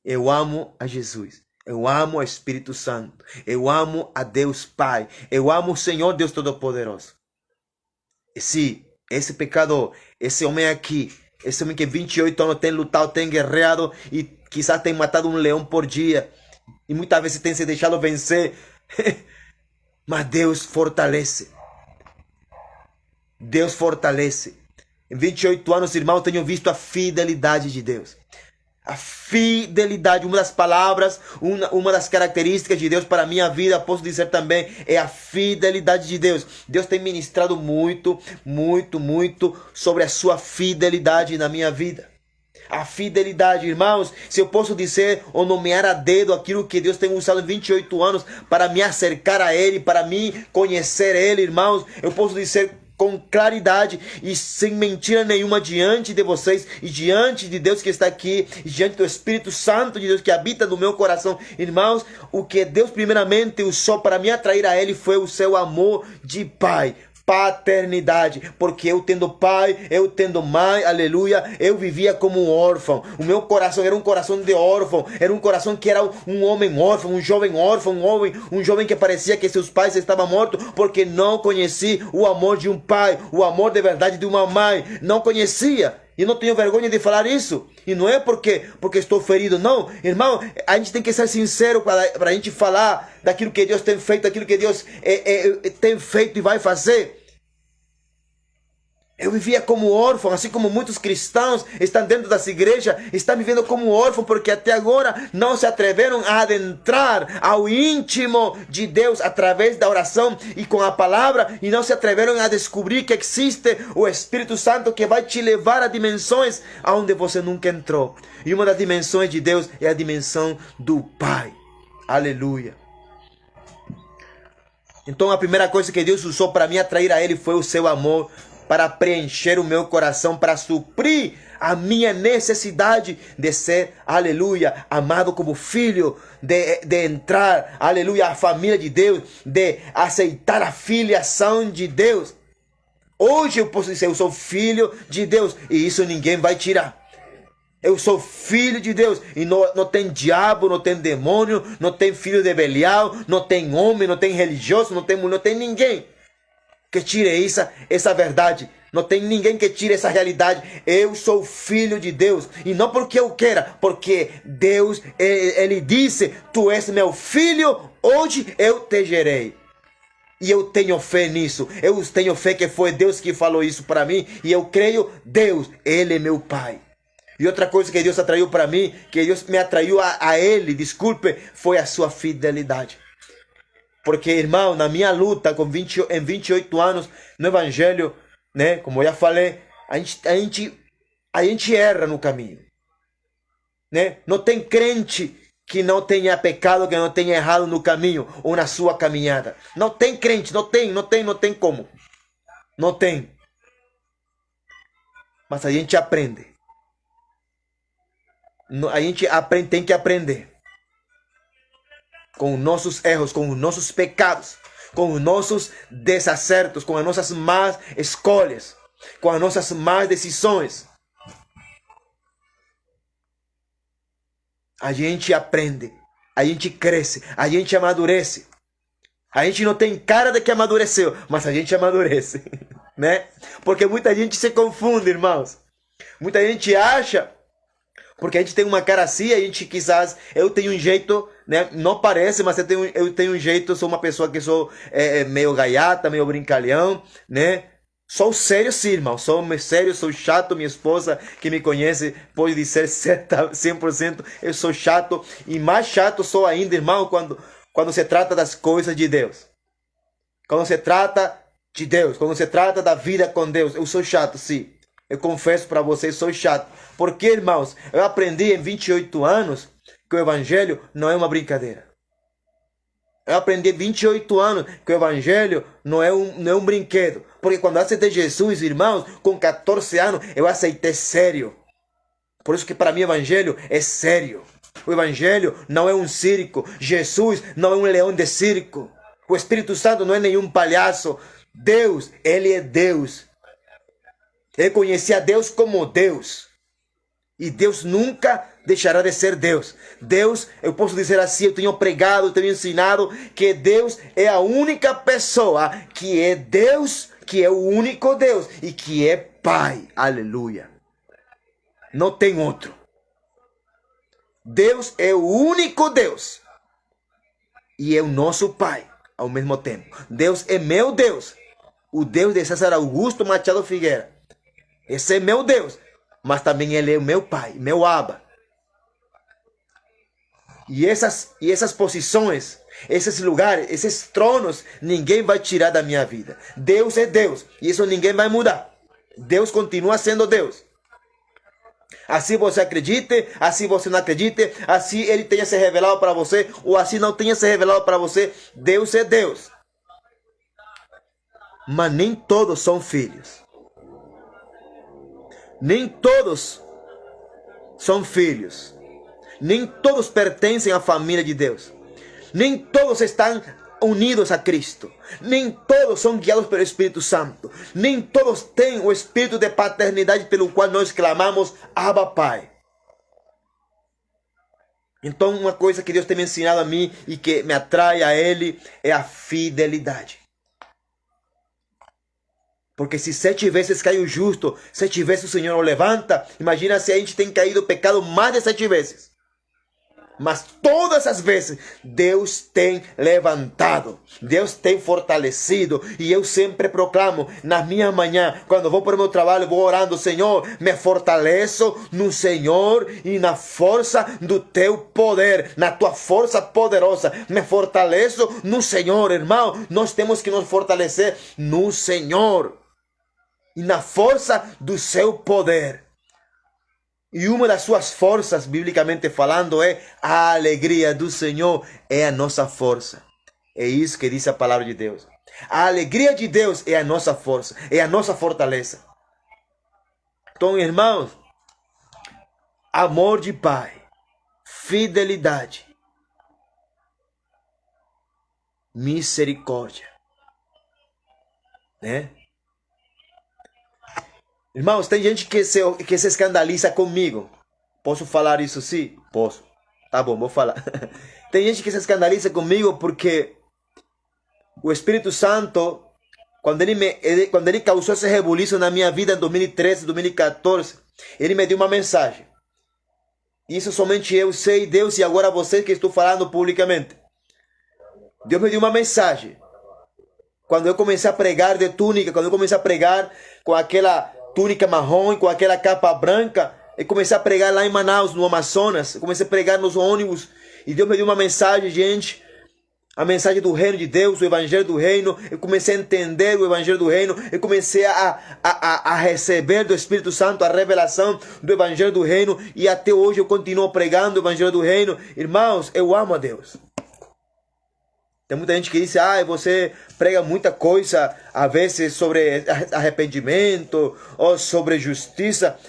Eu amo a Jesus. Eu amo o Espírito Santo. Eu amo a Deus Pai. Eu amo o Senhor Deus Todo-Poderoso. E se esse pecador, esse homem aqui, esse homem que 28 anos tem lutado, tem guerreado e quizás tem matado um leão por dia. E muitas vezes tem se deixado vencer. Mas Deus fortalece. Deus fortalece. Em 28 anos, irmão, tenho visto a fidelidade de Deus. A fidelidade, uma das palavras, uma das características de Deus para a minha vida, posso dizer também, é a fidelidade de Deus. Deus tem ministrado muito sobre a sua fidelidade na minha vida. A fidelidade, irmãos, se eu posso dizer ou nomear a dedo aquilo que Deus tem usado em 28 anos para me acercar a Ele, para me conhecer Ele, irmãos, eu posso dizer com claridade e sem mentira nenhuma diante de vocês e diante de Deus que está aqui, e diante do Espírito Santo de Deus que habita no meu coração, irmãos, o que Deus primeiramente usou para me atrair a Ele foi o seu amor de Pai. Paternidade, porque eu tendo pai, eu tendo mãe, aleluia, eu vivia como um órfão. O meu coração era um coração de órfão, era um coração que era um homem órfão, um jovem órfão, um jovem que parecia que seus pais estavam mortos, porque não conheci o amor de um pai, o amor de verdade de uma mãe, não conhecia. E não tenho vergonha de falar isso. E não é porque estou ferido, não. Irmão, a gente tem que ser sincero para a gente falar daquilo que Deus tem feito, daquilo que Deus tem feito e vai fazer. Eu vivia como órfão, assim como muitos cristãos estão dentro dessa igreja, estão vivendo como órfão, porque até agora não se atreveram a adentrar ao íntimo de Deus através da oração e com a palavra, e não se atreveram a descobrir que existe o Espírito Santo que vai te levar a dimensões aonde você nunca entrou. E uma das dimensões de Deus é a dimensão do Pai. Aleluia. Então a primeira coisa que Deus usou para me atrair a Ele foi o seu amor, para preencher o meu coração, para suprir a minha necessidade de ser, aleluia, amado como filho, de entrar, aleluia, à família de Deus, de aceitar a filiação de Deus. Hoje eu posso dizer, eu sou filho de Deus, e isso ninguém vai tirar. Eu sou filho de Deus, e não tem diabo, não tem demônio, não tem filho de Belial, não tem homem, não tem religioso, não tem mulher, não tem ninguém que tire essa verdade. Não tem ninguém que tire essa realidade. Eu sou filho de Deus. E não porque eu queira, porque Deus, Ele disse, tu és meu filho, Hoje eu te gerei. E eu tenho fé nisso. Eu tenho fé que foi Deus que falou isso para mim. E eu creio, Deus, Ele é meu Pai. E outra coisa que Deus atraiu para mim, que Deus me atraiu a Ele, desculpe, foi a sua fidelidade. Porque, irmão, na minha luta em 28 anos no Evangelho, né, como eu já falei, a gente erra no caminho. Né? Não tem crente que não tenha pecado, que não tenha errado no caminho ou na sua caminhada. Não tem crente, não tem como. Não tem. Mas a gente aprende. A gente aprende, tem que aprender. Com os nossos erros, com os nossos pecados, com os nossos desacertos, com as nossas más escolhas, com as nossas más decisões. A gente aprende, a gente cresce, a gente amadurece. A gente não tem cara de que amadureceu, mas a gente amadurece, né? Porque muita gente se confunde, irmãos. Muita gente acha, porque a gente tem uma cara assim, a gente quizás, eu tenho um jeito, né? Não parece, mas eu tenho um jeito, sou uma pessoa que sou meio gaiata, meio brincalhão, né? Sou sério sim, irmão. Sou sério, sou chato. Minha esposa que me conhece pode dizer 100%. Eu sou chato. E mais chato sou ainda, irmão, quando se trata das coisas de Deus. Quando se trata de Deus. Quando se trata da vida com Deus. Eu sou chato, sim. Eu confesso para vocês, sou chato. Porque, irmãos, eu aprendi em 28 anos que o Evangelho não é uma brincadeira. Eu aprendi 28 anos que o Evangelho não é um brinquedo. Porque quando eu aceitei Jesus, irmãos, com 14 anos, eu aceitei sério. Por isso que para mim o Evangelho é sério. O Evangelho não é um circo. Jesus não é um leão de circo. O Espírito Santo não é nenhum palhaço. Deus, Ele é Deus. Eu conheci a Deus como Deus. E Deus nunca deixará de ser Deus. Deus, eu posso dizer assim, eu tenho pregado, eu tenho ensinado que Deus é a única pessoa que é Deus, que é o único Deus e que é Pai. Aleluia. Não tem outro. Deus é o único Deus e é o nosso Pai ao mesmo tempo. Deus é meu Deus, o Deus de César Augusto Machado Figueira. Esse é meu Deus, mas também Ele é o meu Pai, meu Abba. E essas posições, esses lugares, esses tronos, ninguém vai tirar da minha vida. Deus é Deus e isso ninguém vai mudar. Deus continua sendo Deus. Assim você acredite, assim você não acredite, assim Ele tenha se revelado para você, ou assim não tenha se revelado para você, Deus é Deus. Mas nem todos são filhos. Nem todos são filhos. Nem todos pertencem à família de Deus. Nem todos estão unidos a Cristo. Nem todos são guiados pelo Espírito Santo. Nem todos têm o espírito de paternidade pelo qual nós clamamos Abba Pai. Então uma coisa que Deus tem me ensinado a mim e que me atrai a Ele é a fidelidade. Porque se 7 vezes cai o justo, 7 vezes o Senhor o levanta. Imagina se a gente tem caído no pecado mais de 7 vezes. Mas todas as vezes Deus tem levantado, Deus tem fortalecido. E eu sempre proclamo na minha manhã, quando vou para o meu trabalho, vou orando: Senhor, me fortaleço no Senhor e na força do teu poder, na tua força poderosa. Me fortaleço no Senhor, irmão. Nós temos que nos fortalecer no Senhor e na força do seu poder. E uma das suas forças, biblicamente falando, é a alegria do Senhor, é a nossa força. É isso que diz a palavra de Deus. A alegria de Deus é a nossa força, é a nossa fortaleza. Então, irmãos, amor de Pai, fidelidade, misericórdia, né? Irmãos, tem gente que se escandaliza comigo. Posso falar isso sim? Posso. Tá bom, vou falar. Tem gente que se escandaliza comigo porque o Espírito Santo, quando ele causou esse rebuliço na minha vida em 2013, 2014, ele me deu uma mensagem. Isso somente eu sei, Deus, e agora você que estou falando publicamente. Deus me deu uma mensagem. Quando eu comecei a pregar de túnica, quando eu comecei a pregar com aquela túnica marrom, com aquela capa branca, eu comecei a pregar lá em Manaus, no Amazonas, eu comecei a pregar nos ônibus, e Deus me deu uma mensagem, gente, a mensagem do reino de Deus, o evangelho do reino. Eu comecei a entender o evangelho do reino, eu comecei a receber do Espírito Santo a revelação do evangelho do reino, e até hoje eu continuo pregando o evangelho do reino. Irmãos, eu amo a Deus. Tem muita gente que diz, você prega muita coisa, às vezes sobre arrependimento ou sobre justiça,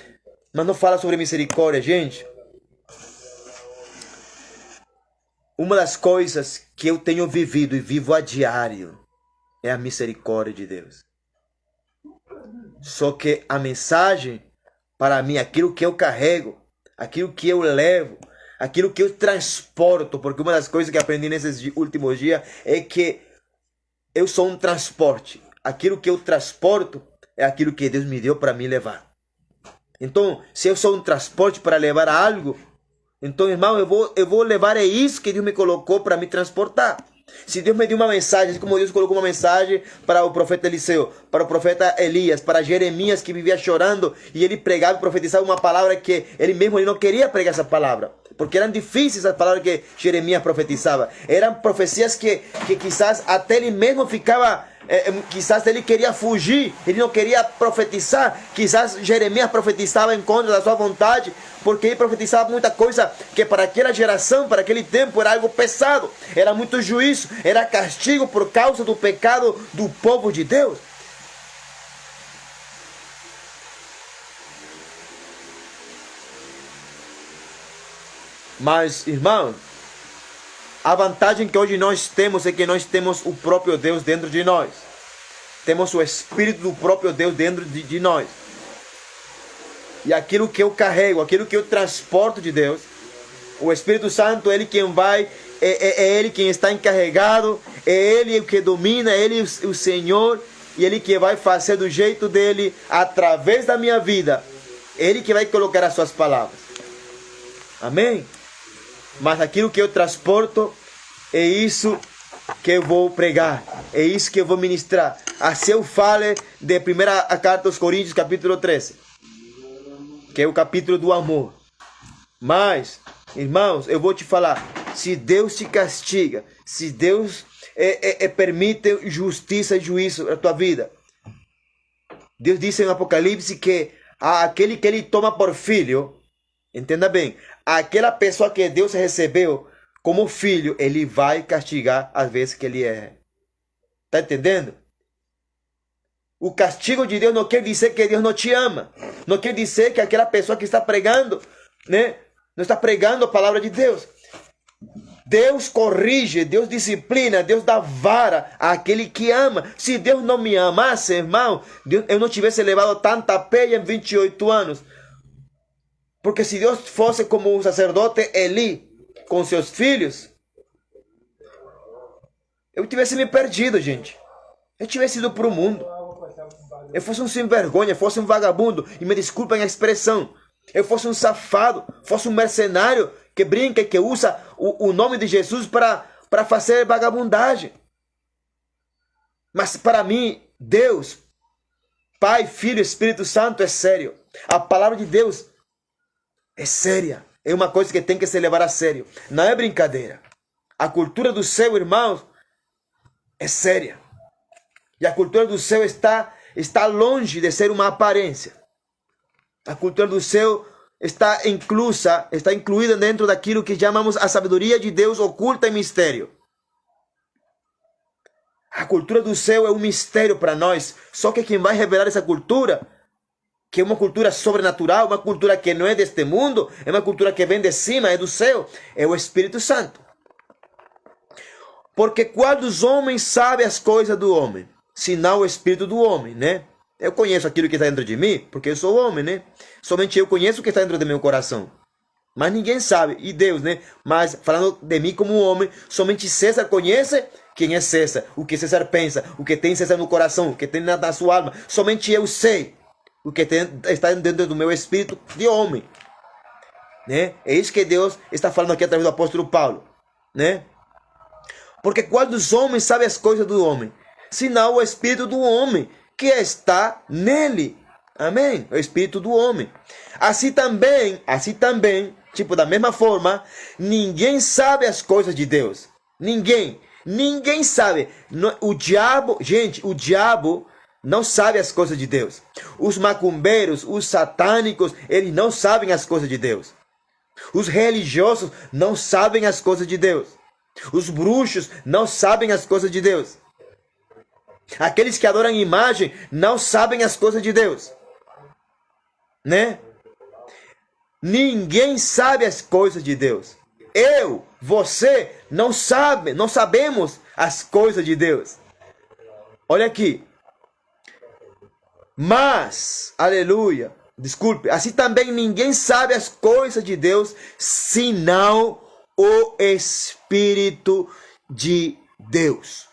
mas não fala sobre misericórdia, gente. Uma das coisas que eu tenho vivido e vivo a diário é a misericórdia de Deus. Só que a mensagem, para mim, aquilo que eu carrego, aquilo que eu levo, aquilo que eu transporto, porque uma das coisas que aprendi nesses últimos dias é que eu sou um transporte. Aquilo que eu transporto é aquilo que Deus me deu para me levar. Então, se eu sou um transporte para levar algo, então, irmão, eu vou levar isso que Deus me colocou para me transportar. Se Deus me deu uma mensagem, assim como Deus colocou uma mensagem para o profeta Eliseu, para o profeta Elias, para Jeremias, que vivia chorando, e ele pregava e profetizava uma palavra que ele não queria pregar essa palavra, porque eram difíceis as palavras que Jeremias profetizava. Eram profecias que quizás até ele mesmo ficava, quizás ele queria fugir, ele não queria profetizar. Quizás Jeremias profetizava em contra da sua vontade, porque ele profetizava muita coisa que para aquela geração, para aquele tempo, era algo pesado, era muito juízo, era castigo por causa do pecado do povo de Deus. Mas, irmão, a vantagem que hoje nós temos é que nós temos o próprio Deus dentro de nós. Temos o Espírito do próprio Deus dentro de nós. E aquilo que eu carrego, aquilo que eu transporto de Deus, o Espírito Santo, Ele quem vai, é Ele quem está encarregado, é Ele o que domina, é Ele o Senhor, e Ele que vai fazer do jeito dEle, através da minha vida. Ele que vai colocar as suas palavras. Amém? Mas aquilo que eu transporto, é isso que eu vou pregar, é isso que eu vou ministrar. Assim eu falo de 1 carta aos Coríntios, capítulo 13, que é o capítulo do amor. Mas, irmãos, eu vou te falar, se Deus te castiga, se Deus permite justiça e juízo na tua vida, Deus disse em Apocalipse que aquele que Ele toma por filho, entenda bem, aquela pessoa que Deus recebeu como filho, Ele vai castigar às vezes que ele erra. Está entendendo? O castigo de Deus não quer dizer que Deus não te ama. Não quer dizer que aquela pessoa que está pregando, né, não está pregando a palavra de Deus. Deus corrige, Deus disciplina, Deus dá vara àquele que ama. Se Deus não me amasse, irmão, eu não tivesse levado tanta peia em 28 anos. Porque se Deus fosse como o sacerdote Eli, com seus filhos, eu tivesse me perdido, gente. Eu tivesse ido para o mundo. Eu fosse um sem vergonha, fosse um vagabundo, e me desculpem a expressão. Eu fosse um safado, fosse um mercenário que brinca e que usa o nome de Jesus para fazer vagabundagem. Mas para mim, Deus, Pai, Filho e Espírito Santo é sério. A palavra de Deus é séria. É uma coisa que tem que se levar a sério. Não é brincadeira. A cultura do céu, irmãos, é séria. E a cultura do céu está longe de ser uma aparência. A cultura do céu está incluída dentro daquilo que chamamos a sabedoria de Deus oculta em mistério. A cultura do céu é um mistério para nós. Só que quem vai revelar essa cultura, que é uma cultura sobrenatural, uma cultura que não é deste mundo, é uma cultura que vem de cima, é do céu, é o Espírito Santo. Porque qual dos homens sabe as coisas do homem, senão o Espírito do homem, né? Eu conheço aquilo que está dentro de mim, porque eu sou homem, né? Somente eu conheço o que está dentro do meu coração. Mas ninguém sabe, e Deus, né? Mas falando de mim como homem, somente César conhece quem é César, o que César pensa, o que tem César no coração, o que tem na sua alma. Somente eu sei o que está dentro do meu espírito de homem, né? É isso que Deus está falando aqui através do apóstolo Paulo, né? Porque qual dos homens sabe as coisas do homem? Senão o Espírito do homem que está nele. Amém? O Espírito do homem. Assim também, tipo da mesma forma, ninguém sabe as coisas de Deus. Ninguém sabe. O diabo, gente, o diabo não sabe as coisas de Deus. Os macumbeiros, os satânicos, eles não sabem as coisas de Deus. Os religiosos não sabem as coisas de Deus. Os bruxos não sabem as coisas de Deus. Aqueles que adoram imagem não sabem as coisas de Deus. Né? Ninguém sabe as coisas de Deus. Eu, você, não sabemos as coisas de Deus. Olha aqui. Mas, aleluia, desculpe, assim também ninguém sabe as coisas de Deus, senão o Espírito de Deus.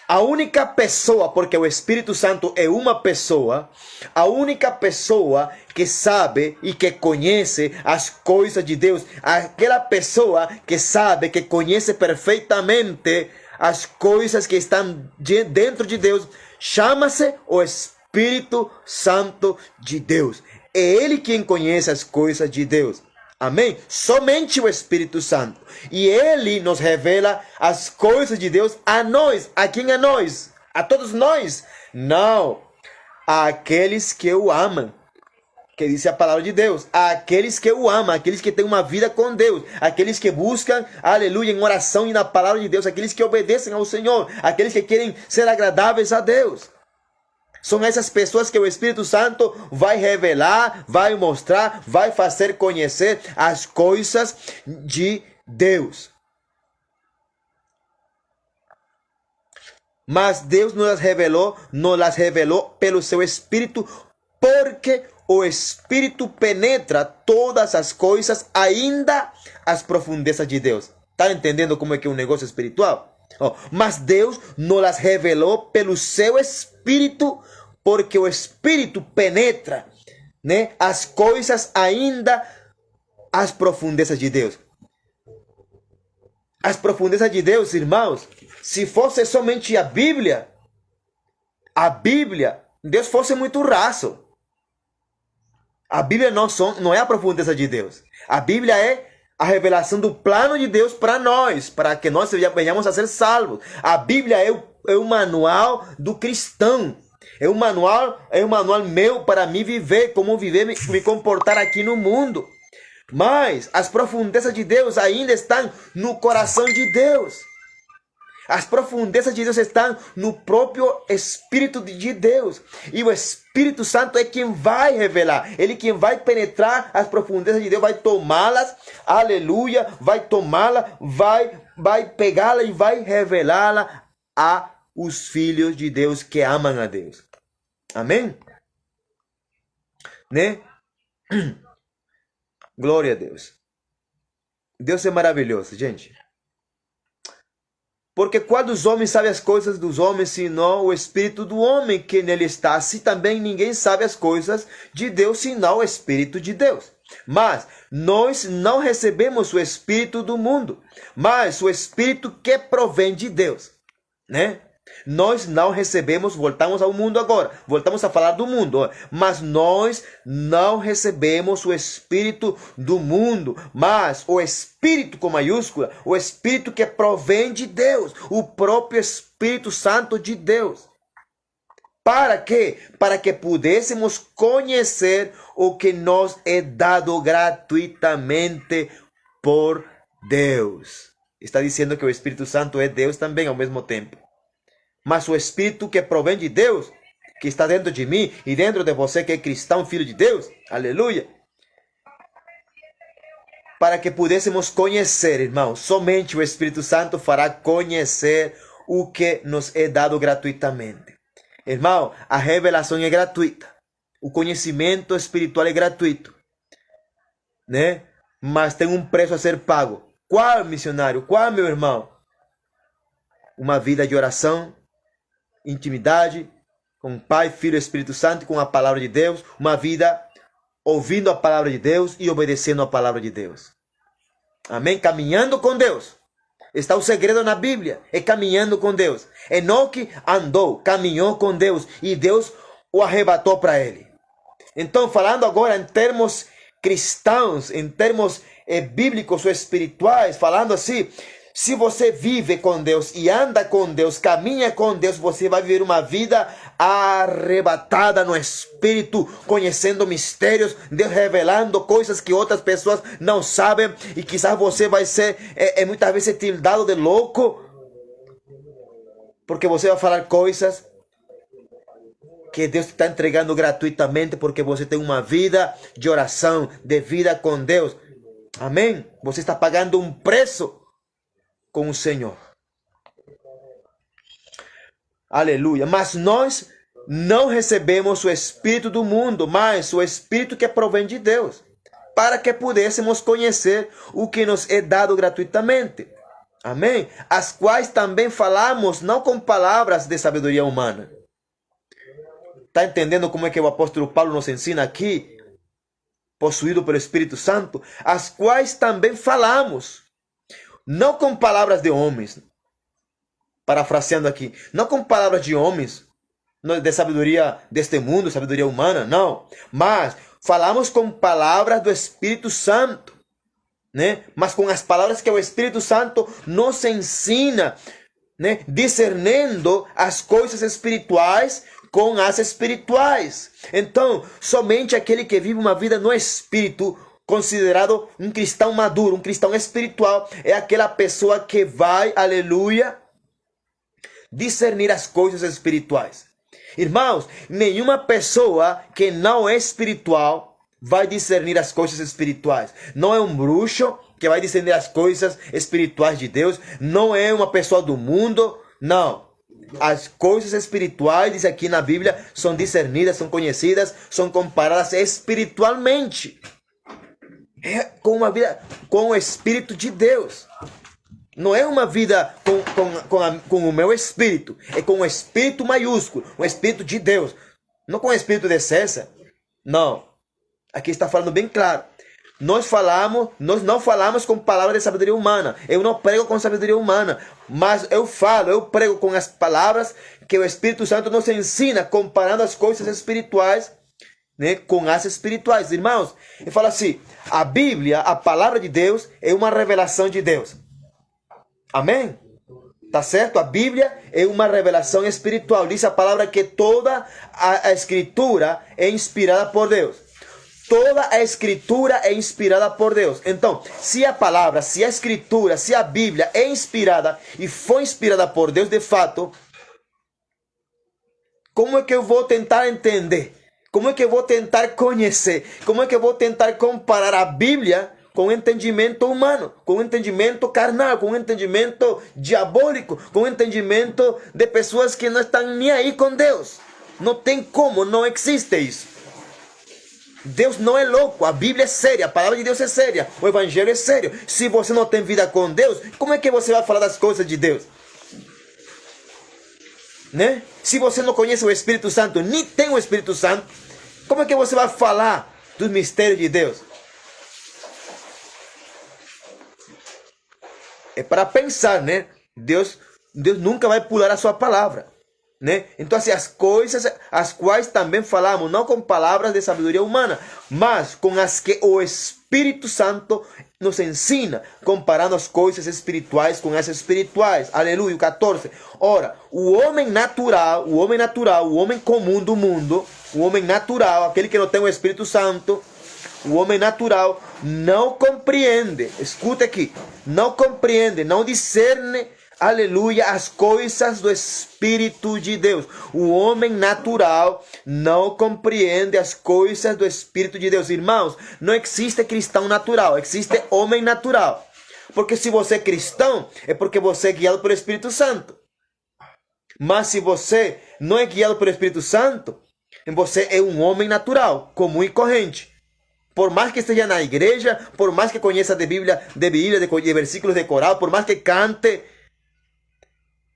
A única pessoa, porque o Espírito Santo é uma pessoa, a única pessoa que sabe e que conhece as coisas de Deus, aquela pessoa que sabe, que conhece perfeitamente as coisas que estão dentro de Deus, chama-se o Espírito Santo de Deus. É Ele quem conhece as coisas de Deus. Amém? Somente o Espírito Santo. E Ele nos revela as coisas de Deus a nós. A quem? A nós? A todos nós? Não. Àqueles que o amam. Que diz a palavra de Deus. Àqueles que o amam. Aqueles que têm uma vida com Deus. Aqueles que buscam, aleluia, em oração e na palavra de Deus. Aqueles que obedecem ao Senhor. Aqueles que querem ser agradáveis a Deus. São essas pessoas que o Espírito Santo vai revelar, vai mostrar, vai fazer conhecer as coisas de Deus. Mas Deus nos las revelou pelo seu Espírito, porque o Espírito penetra todas as coisas, ainda as profundezas de Deus. Está entendendo como é que é um negócio espiritual? Mas Deus nos las revelou pelo seu Espírito, porque o Espírito penetra, né, as coisas, ainda as profundezas de Deus. As profundezas de Deus, irmãos, se fosse somente a Bíblia, Deus fosse muito raso. A Bíblia não é a profundeza de Deus. A Bíblia é a revelação do plano de Deus para nós, para que nós venhamos a ser salvos. A Bíblia é o manual do cristão. É um manual meu para mim viver, como viver, me comportar aqui no mundo. Mas as profundezas de Deus ainda estão no coração de Deus. As profundezas de Deus estão no próprio Espírito de Deus. E o Espírito Santo é quem vai revelar. Ele quem vai penetrar as profundezas de Deus, vai tomá-las, aleluia, vai tomá-la, vai pegá-la e vai revelá-la a os filhos de Deus que amam a Deus. Amém? Né? Glória a Deus. Deus é maravilhoso, gente. Porque qual dos homens sabe as coisas dos homens, senão o Espírito do homem que nele está? Assim também ninguém sabe as coisas de Deus, senão o Espírito de Deus. Mas nós não recebemos o Espírito do mundo, mas o Espírito que provém de Deus, né? Nós não recebemos, voltamos ao mundo agora, voltamos a falar do mundo, mas nós não recebemos o Espírito do mundo, mas o Espírito com maiúscula, o Espírito que provém de Deus, o próprio Espírito Santo de Deus. Para quê? Para que pudéssemos conhecer o que nos é dado gratuitamente por Deus. Está dizendo que o Espírito Santo é Deus também ao mesmo tempo. Mas o Espírito que provém de Deus, que está dentro de mim e dentro de você que é cristão, filho de Deus, aleluia. Para que pudéssemos conhecer, irmãos, somente o Espírito Santo fará conhecer o que nos é dado gratuitamente. Irmão, a revelação é gratuita. O conhecimento espiritual é gratuito, né? Mas tem um preço a ser pago. Qual, missionário? Qual, meu irmão? Uma vida de oração, intimidade com o Pai, Filho e Espírito Santo, com a palavra de Deus, uma vida ouvindo a palavra de Deus e obedecendo a palavra de Deus. Amém? Caminhando com Deus. Está o segredo na Bíblia. É caminhando com Deus. Enoque andou, caminhou com Deus e Deus o arrebatou para ele. Então, falando agora em termos cristãos, em termos bíblicos ou espirituais, falando assim, se você vive com Deus e anda com Deus, caminha com Deus, você vai viver uma vida arrebatada no Espírito, conhecendo mistérios, Deus revelando coisas que outras pessoas não sabem, e quizás você vai ser muitas vezes tildado de louco, porque você vai falar coisas que Deus está entregando gratuitamente, porque você tem uma vida de oração, de vida com Deus. Amém? Você está pagando um preço com o Senhor. Aleluia. Mas nós não recebemos o Espírito do mundo, mas o Espírito que provém de Deus, para que pudéssemos conhecer o que nos é dado gratuitamente. Amém? As quais também falamos, não com palavras de sabedoria humana. Está entendendo como é que o apóstolo Paulo nos ensina aqui? Possuído pelo Espírito Santo, as quais também falamos, não com palavras de homens, parafraseando aqui, não com palavras de homens, de sabedoria deste mundo, sabedoria humana, não, mas falamos com palavras do Espírito Santo, né? Mas com as palavras que o Espírito Santo nos ensina, né? Discernindo as coisas espirituais com as espirituais. Então, somente aquele que vive uma vida no Espírito, considerado um cristão maduro, um cristão espiritual, é aquela pessoa que vai, aleluia, discernir as coisas espirituais. Irmãos, nenhuma pessoa que não é espiritual vai discernir as coisas espirituais. Não é um bruxo que vai discernir as coisas espirituais de Deus, não é uma pessoa do mundo, não. As coisas espirituais, diz aqui na Bíblia, são discernidas, são conhecidas, são comparadas espiritualmente. É com uma vida com o Espírito de Deus. Não é uma vida com o meu espírito, é com o Espírito maiúsculo, o Espírito de Deus. Não com o Espírito de César. Não. Aqui está falando bem claro. Nós não falamos com palavras de sabedoria humana. Eu não prego com sabedoria humana, mas eu prego com as palavras que o Espírito Santo nos ensina, comparando as coisas espirituais, né, com as espirituais. Irmãos, eu falo assim, a Bíblia, a palavra de Deus, é uma revelação de Deus. Amém? Tá certo? A Bíblia é uma revelação espiritual. Diz a palavra que toda a Escritura é inspirada por Deus. Toda a Escritura é inspirada por Deus. Então, se a palavra, se a Escritura, se a Bíblia é inspirada e foi inspirada por Deus de fato, como é que eu vou tentar entender? Como é que eu vou tentar conhecer? Como é que eu vou tentar comparar a Bíblia com o entendimento humano, com o entendimento carnal, com o entendimento diabólico, com o entendimento de pessoas que não estão nem aí com Deus? Não tem como, não existe isso. Deus não é louco, a Bíblia é séria, a palavra de Deus é séria, o Evangelho é sério. Se você não tem vida com Deus, como é que você vai falar das coisas de Deus? Né? Se você não conhece o Espírito Santo, nem tem o Espírito Santo, como é que você vai falar dos mistérios de Deus? É para pensar, né? Deus nunca vai pular a sua palavra. Né? Então, assim, as coisas as quais também falamos, não com palavras de sabedoria humana, mas com as que o Espírito Santo nos ensina, comparando as coisas espirituais com as espirituais. Aleluia. 14. Ora, o homem natural, o homem comum do mundo, o homem natural, aquele que não tem o Espírito Santo, o homem natural não compreende, escuta aqui, não compreende, não discerne, aleluia, as coisas do Espírito de Deus. O homem natural não compreende as coisas do Espírito de Deus. Irmãos, não existe cristão natural, existe homem natural. Porque se você é cristão, é porque você é guiado pelo Espírito Santo. Mas se você não é guiado pelo Espírito Santo, você é um homem natural, comum e corrente. Por mais que esteja na igreja, por mais que conheça de Bíblia, de versículos de coral, por mais que cante,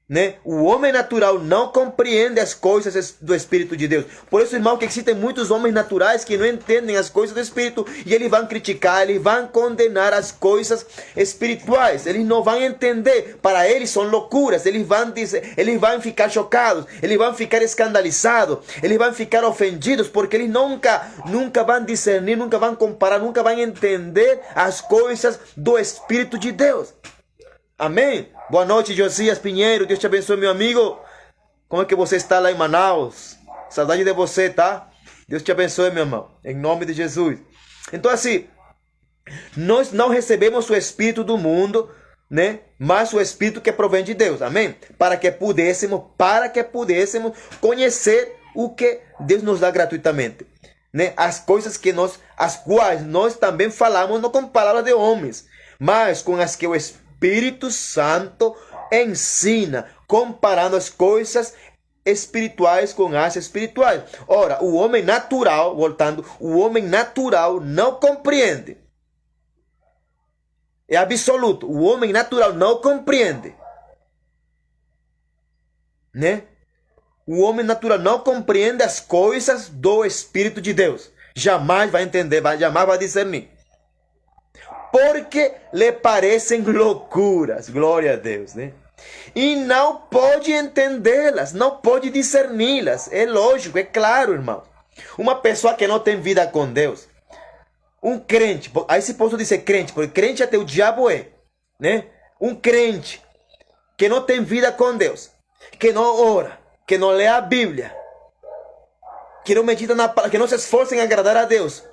né? O homem natural não compreende as coisas do Espírito de Deus. Por isso, irmão, que existem muitos homens naturais que não entendem as coisas do Espírito e eles vão criticar, eles vão condenar as coisas espirituais. Eles não vão entender. Para eles são loucuras. Eles vão dizer, eles vão ficar chocados, eles vão ficar escandalizados, eles vão ficar ofendidos porque eles nunca vão discernir, nunca vão comparar, nunca vão entender as coisas do Espírito de Deus. Amém? Boa noite, Josias Pinheiro. Deus te abençoe, meu amigo. Como é que você está lá em Manaus? Saudade de você, tá? Deus te abençoe, meu irmão. Em nome de Jesus. Então, assim, nós não recebemos o Espírito do mundo, né? Mas o Espírito que provém de Deus. Amém? Para que pudéssemos conhecer o que Deus nos dá gratuitamente, né? As coisas as quais nós também falamos não com palavras de homens, mas com as que o Espírito Santo ensina, comparando as coisas espirituais com as espirituais. Ora, o homem natural, voltando, o homem natural não compreende. É absoluto. O homem natural não compreende, né? O homem natural não compreende as coisas do Espírito de Deus. Jamais vai entender, jamais vai discernir. Porque lhe parecem loucuras, glória a Deus, né? E não pode entendê-las, não pode discerni-las. É lógico, é claro, irmão. Uma pessoa que não tem vida com Deus, um crente, aí se posso dizer crente, porque crente até o diabo é, né? Um crente que não tem vida com Deus, que não ora, que não lê a Bíblia, que não medita na palavra, que não se esforça em agradar a Deus,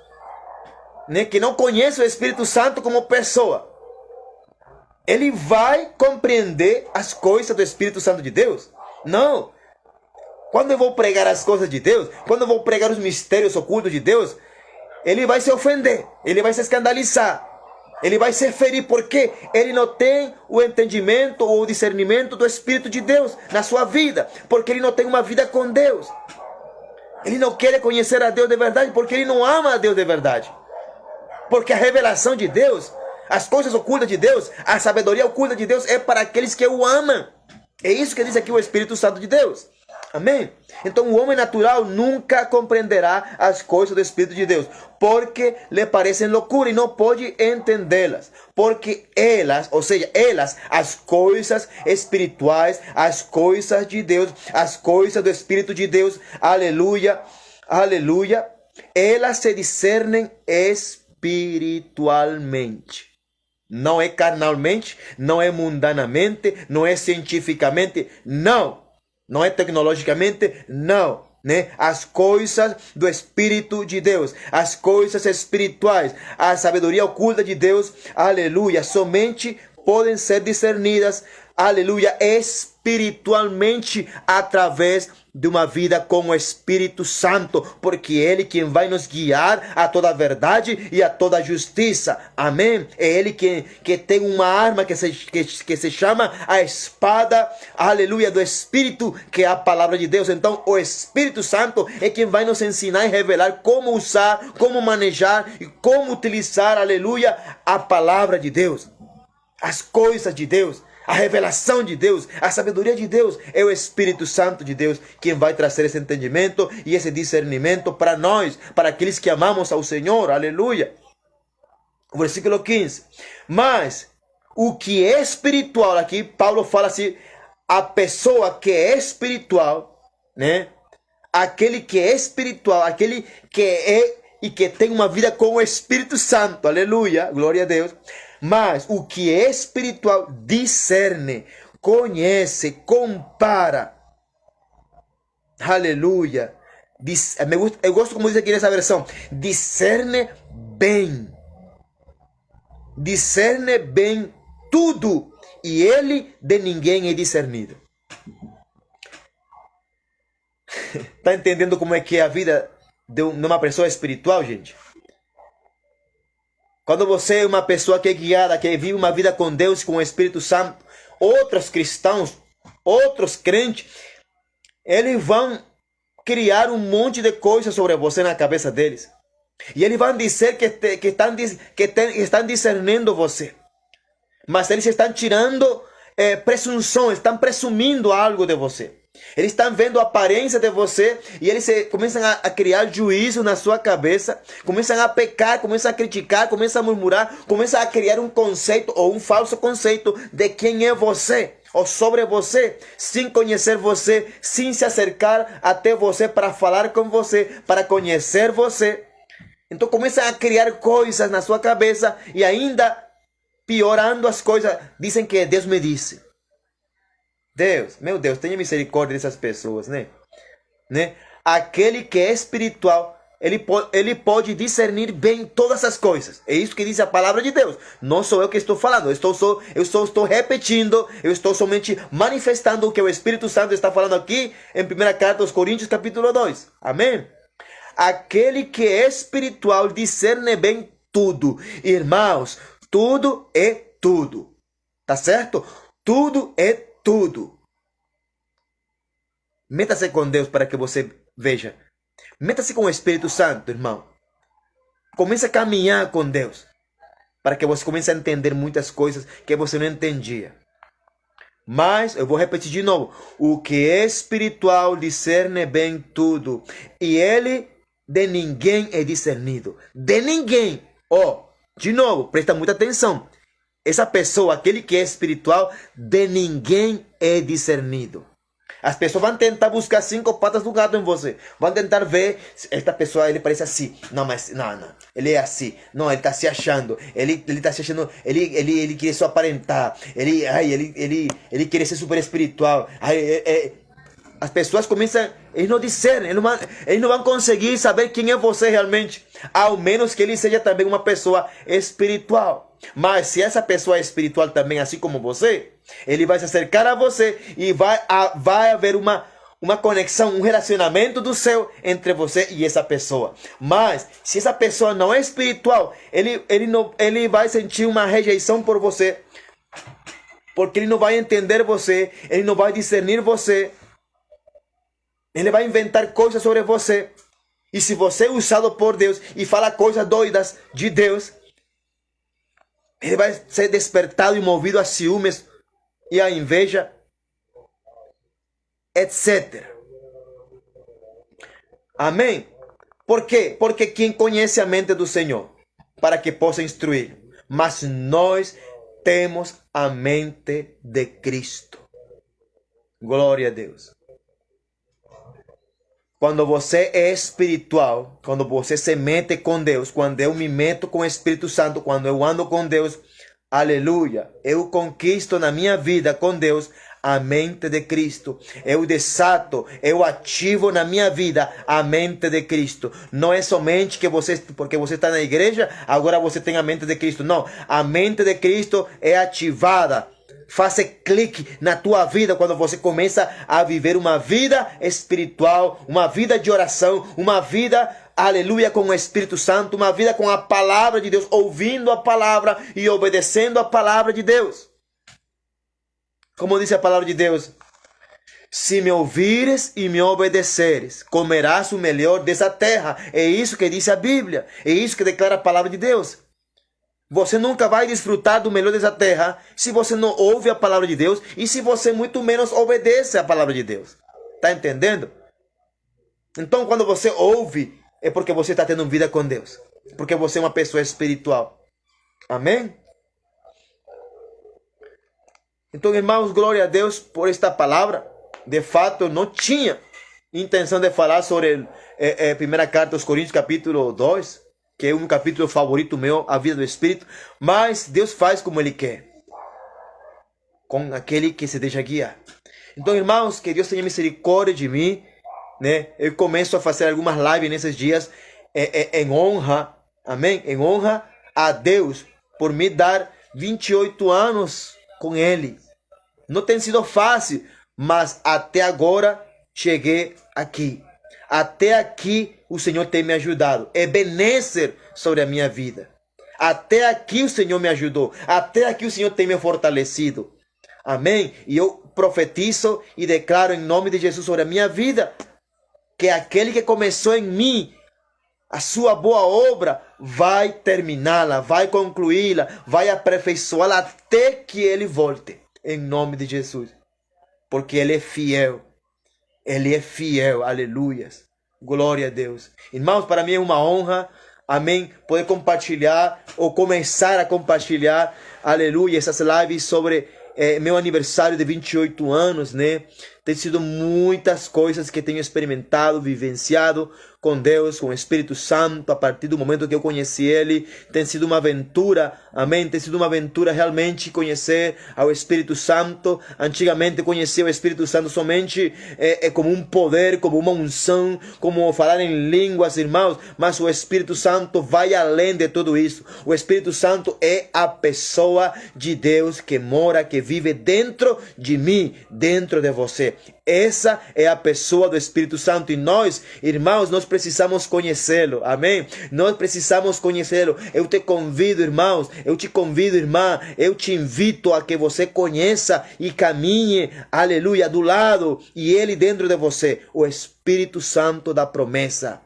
né? Que não conhece o Espírito Santo como pessoa, ele vai compreender as coisas do Espírito Santo de Deus? Não. Quando eu vou pregar as coisas de Deus, quando eu vou pregar os mistérios ocultos de Deus, ele vai se ofender, ele vai se escandalizar, ele vai se ferir, porque ele não tem o entendimento ou o discernimento do Espírito de Deus na sua vida, porque ele não tem uma vida com Deus. Ele não quer conhecer a Deus de verdade, porque ele não ama a Deus de verdade. Porque a revelação de Deus, as coisas ocultas de Deus, a sabedoria oculta de Deus é para aqueles que o amam. É isso que diz aqui o Espírito Santo de Deus. Amém? Então o homem natural nunca compreenderá as coisas do Espírito de Deus, porque lhe parecem loucura e não pode entendê-las. Porque elas, ou seja, as coisas espirituais, as coisas de Deus, as coisas do Espírito de Deus, aleluia, aleluia, elas se discernem espiritualmente. Não é carnalmente, não é mundanamente, não é cientificamente, não. Não é tecnologicamente, não, né? As coisas do Espírito de Deus, as coisas espirituais, a sabedoria oculta de Deus, aleluia, somente podem ser discernidas, aleluia, espiritualmente através de uma vida com o Espírito Santo, porque Ele quem vai nos guiar a toda a verdade e a toda a justiça, amém? É Ele que tem uma arma que se chama a espada, aleluia, do Espírito, que é a palavra de Deus. Então o Espírito Santo é quem vai nos ensinar e revelar como usar, como manejar e como utilizar, aleluia, a palavra de Deus, as coisas de Deus. A revelação de Deus, a sabedoria de Deus, é o Espírito Santo de Deus quem vai trazer esse entendimento e esse discernimento para nós, para aqueles que amamos ao Senhor, aleluia. O versículo 15. Mas o que é espiritual, aqui Paulo fala assim, a pessoa que é espiritual, né? Aquele que é espiritual, aquele que é e que tem uma vida com o Espírito Santo, aleluia, glória a Deus. Mas o que é espiritual discerne, conhece, compara. Aleluia. Eu gosto como diz aqui nessa versão. Discerne bem. Discerne bem tudo. E ele de ninguém é discernido. Está entendendo como é que é a vida de uma pessoa espiritual, gente? Quando você é uma pessoa que é guiada, que vive uma vida com Deus, com o Espírito Santo, outros cristãos, outros crentes, eles vão criar um monte de coisas sobre você na cabeça deles. E eles vão dizer que estão discernindo você. Mas eles estão tirando presunção, estão presumindo algo de você. Eles estão vendo a aparência de você e eles começam a criar juízo na sua cabeça, começam a pecar, começam a criticar, começam a murmurar, começam a criar um conceito ou um falso conceito de quem é você ou sobre você, sem conhecer você, sem se acercar até você para falar com você, para conhecer você. Então começam a criar coisas na sua cabeça e ainda piorando as coisas, dizem que Deus me disse. Deus, meu Deus, tenha misericórdia dessas pessoas, né? Aquele que é espiritual, ele pode discernir bem todas as coisas. É isso que diz a palavra de Deus. Não sou eu que estou falando, eu só estou repetindo, eu estou somente manifestando o que o Espírito Santo está falando aqui em 1 carta aos Coríntios, capítulo 2. Amém? Aquele que é espiritual discerne bem tudo. Irmãos, tudo é tudo. Tá certo? Tudo é tudo. Meta-se com Deus para que você veja. Meta-se com o Espírito Santo, irmão. Comece a caminhar com Deus para que você comece a entender muitas coisas que você não entendia. Mas, eu vou repetir de novo. O que é espiritual discerne bem tudo. E ele de ninguém é discernido. De ninguém. De novo, presta muita atenção. Essa pessoa, aquele que é espiritual, de ninguém é discernido. As pessoas vão tentar buscar 5 patas do gato em você. Vão tentar ver, esta pessoa, ele parece assim. Não, mas, não. Ele é assim. Não, ele está se achando. Ele está se achando, ele quer só aparentar. Ele quer ser super espiritual. As pessoas começam, eles não discernem, eles não vão conseguir saber quem é você realmente. Ao menos que ele seja também uma pessoa espiritual. Mas se essa pessoa é espiritual também, assim como você, ele vai se acercar a você e vai haver uma conexão, um relacionamento do céu entre você e essa pessoa. Mas se essa pessoa não é espiritual, ele vai sentir uma rejeição por você, porque ele não vai entender você, ele não vai discernir você, ele vai inventar coisas sobre você. E se você é usado por Deus e fala coisas doidas de Deus, ele vai ser despertado e movido a ciúmes e a inveja, etc. Amém? Por quê? Porque quem conhece a mente do Senhor, para que possa instruir. Mas nós temos a mente de Cristo. Glória a Deus. Quando você é espiritual, quando você se mete com Deus, quando eu me meto com o Espírito Santo, quando eu ando com Deus, aleluia, eu conquisto na minha vida com Deus a mente de Cristo. Eu desato, eu ativo na minha vida a mente de Cristo. Não é somente que porque você está na igreja, agora você tem a mente de Cristo. Não, a mente de Cristo é ativada. Faça clique na tua vida quando você começa a viver uma vida espiritual, uma vida de oração, uma vida, aleluia, com o Espírito Santo, uma vida com a palavra de Deus, ouvindo a palavra e obedecendo a palavra de Deus. Como diz a palavra de Deus, se me ouvires e me obedeceres, comerás o melhor dessa terra. É isso que diz a Bíblia, é isso que declara a palavra de Deus. Você nunca vai desfrutar do melhor dessa terra se você não ouve a palavra de Deus e se você muito menos obedece a palavra de Deus. Está entendendo? Então, quando você ouve, é porque você está tendo vida com Deus. Porque você é uma pessoa espiritual. Amém? Então, irmãos, glória a Deus por esta palavra. De fato, eu não tinha intenção de falar sobre a primeira carta aos Coríntios, capítulo 2. Que é um capítulo favorito meu, a vida do Espírito, mas Deus faz como Ele quer, com aquele que se deixa guiar. Então, irmãos, que Deus tenha misericórdia de mim, né? Eu começo a fazer algumas lives nesses dias, em honra, amém? Em honra a Deus, por me dar 28 anos com Ele. Não tem sido fácil, mas até agora cheguei aqui. Até aqui o Senhor tem me ajudado. Ebenezer sobre a minha vida. Até aqui o Senhor me ajudou. Até aqui o Senhor tem me fortalecido. Amém? E eu profetizo e declaro em nome de Jesus sobre a minha vida que aquele que começou em mim a sua boa obra vai terminá-la, vai concluí-la, vai aperfeiçoá-la até que Ele volte. em nome de Jesus, porque Ele é fiel. Ele é fiel, aleluias. Glória a Deus. Irmãos, para mim é uma honra, amém, poder compartilhar ou começar a compartilhar, aleluia, essas lives sobre meu aniversário de 28 anos, né? Tem sido muitas coisas que tenho experimentado, vivenciado com Deus, com o Espírito Santo, a partir do momento que eu conheci Ele. Tem sido uma aventura, amém? Tem sido uma aventura realmente conhecer ao Espírito Santo. Antigamente conhecia o Espírito Santo somente como um poder, como uma unção, como falar em línguas, irmãos. Mas o Espírito Santo vai além de tudo isso. O Espírito Santo é a pessoa de Deus que mora, que vive dentro de mim, dentro de você. Essa é a pessoa do Espírito Santo e nós, irmãos, nós precisamos conhecê-lo, amém? Nós precisamos conhecê-lo. Eu te convido, irmãos, eu te convido, irmã, eu te invito a que você conheça e caminhe, aleluia, do lado e ele dentro de você, o Espírito Santo da promessa.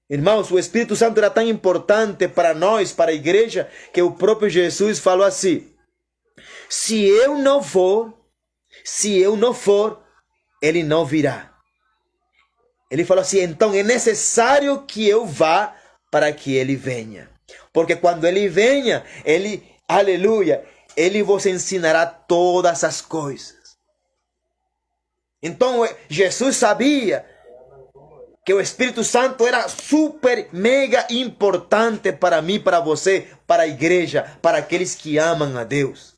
Irmãos, o Espírito Santo era tão importante para nós, para a igreja, que o próprio Jesus falou assim: se eu não for, ele não virá. Ele falou assim: então é necessário que eu vá para que ele venha. Porque quando ele venha, ele, aleluia, ele vos ensinará todas as coisas. Então Jesus sabia que o Espírito Santo era super, mega importante para mim, para você, para a igreja, para aqueles que amam a Deus.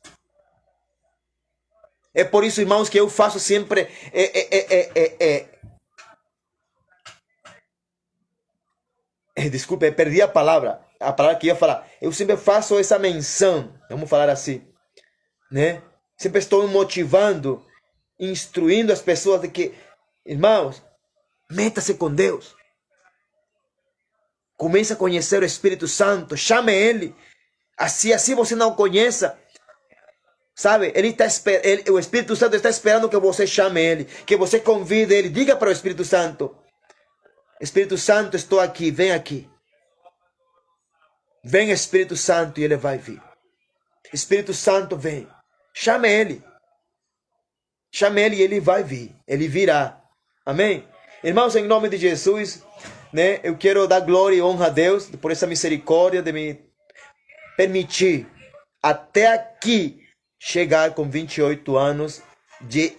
É por isso, irmãos, que eu faço sempre desculpe, perdi a palavra que eu ia falar. Eu sempre faço essa menção, vamos falar assim, né? Sempre estou motivando, instruindo as pessoas de que, irmãos, meta-se com Deus. Comece a conhecer o Espírito Santo, chame Ele. Assim você não conheça, sabe? O Espírito Santo está esperando que você chame Ele, que você convide Ele. Diga para o Espírito Santo: Espírito Santo, estou aqui, vem aqui. Vem, Espírito Santo, e Ele vai vir. Espírito Santo, vem. Chame Ele. Chame Ele e Ele vai vir. Ele virá. Amém? Irmãos, em nome de Jesus, né, eu quero dar glória e honra a Deus por essa misericórdia de me permitir até aqui chegar com 28 anos de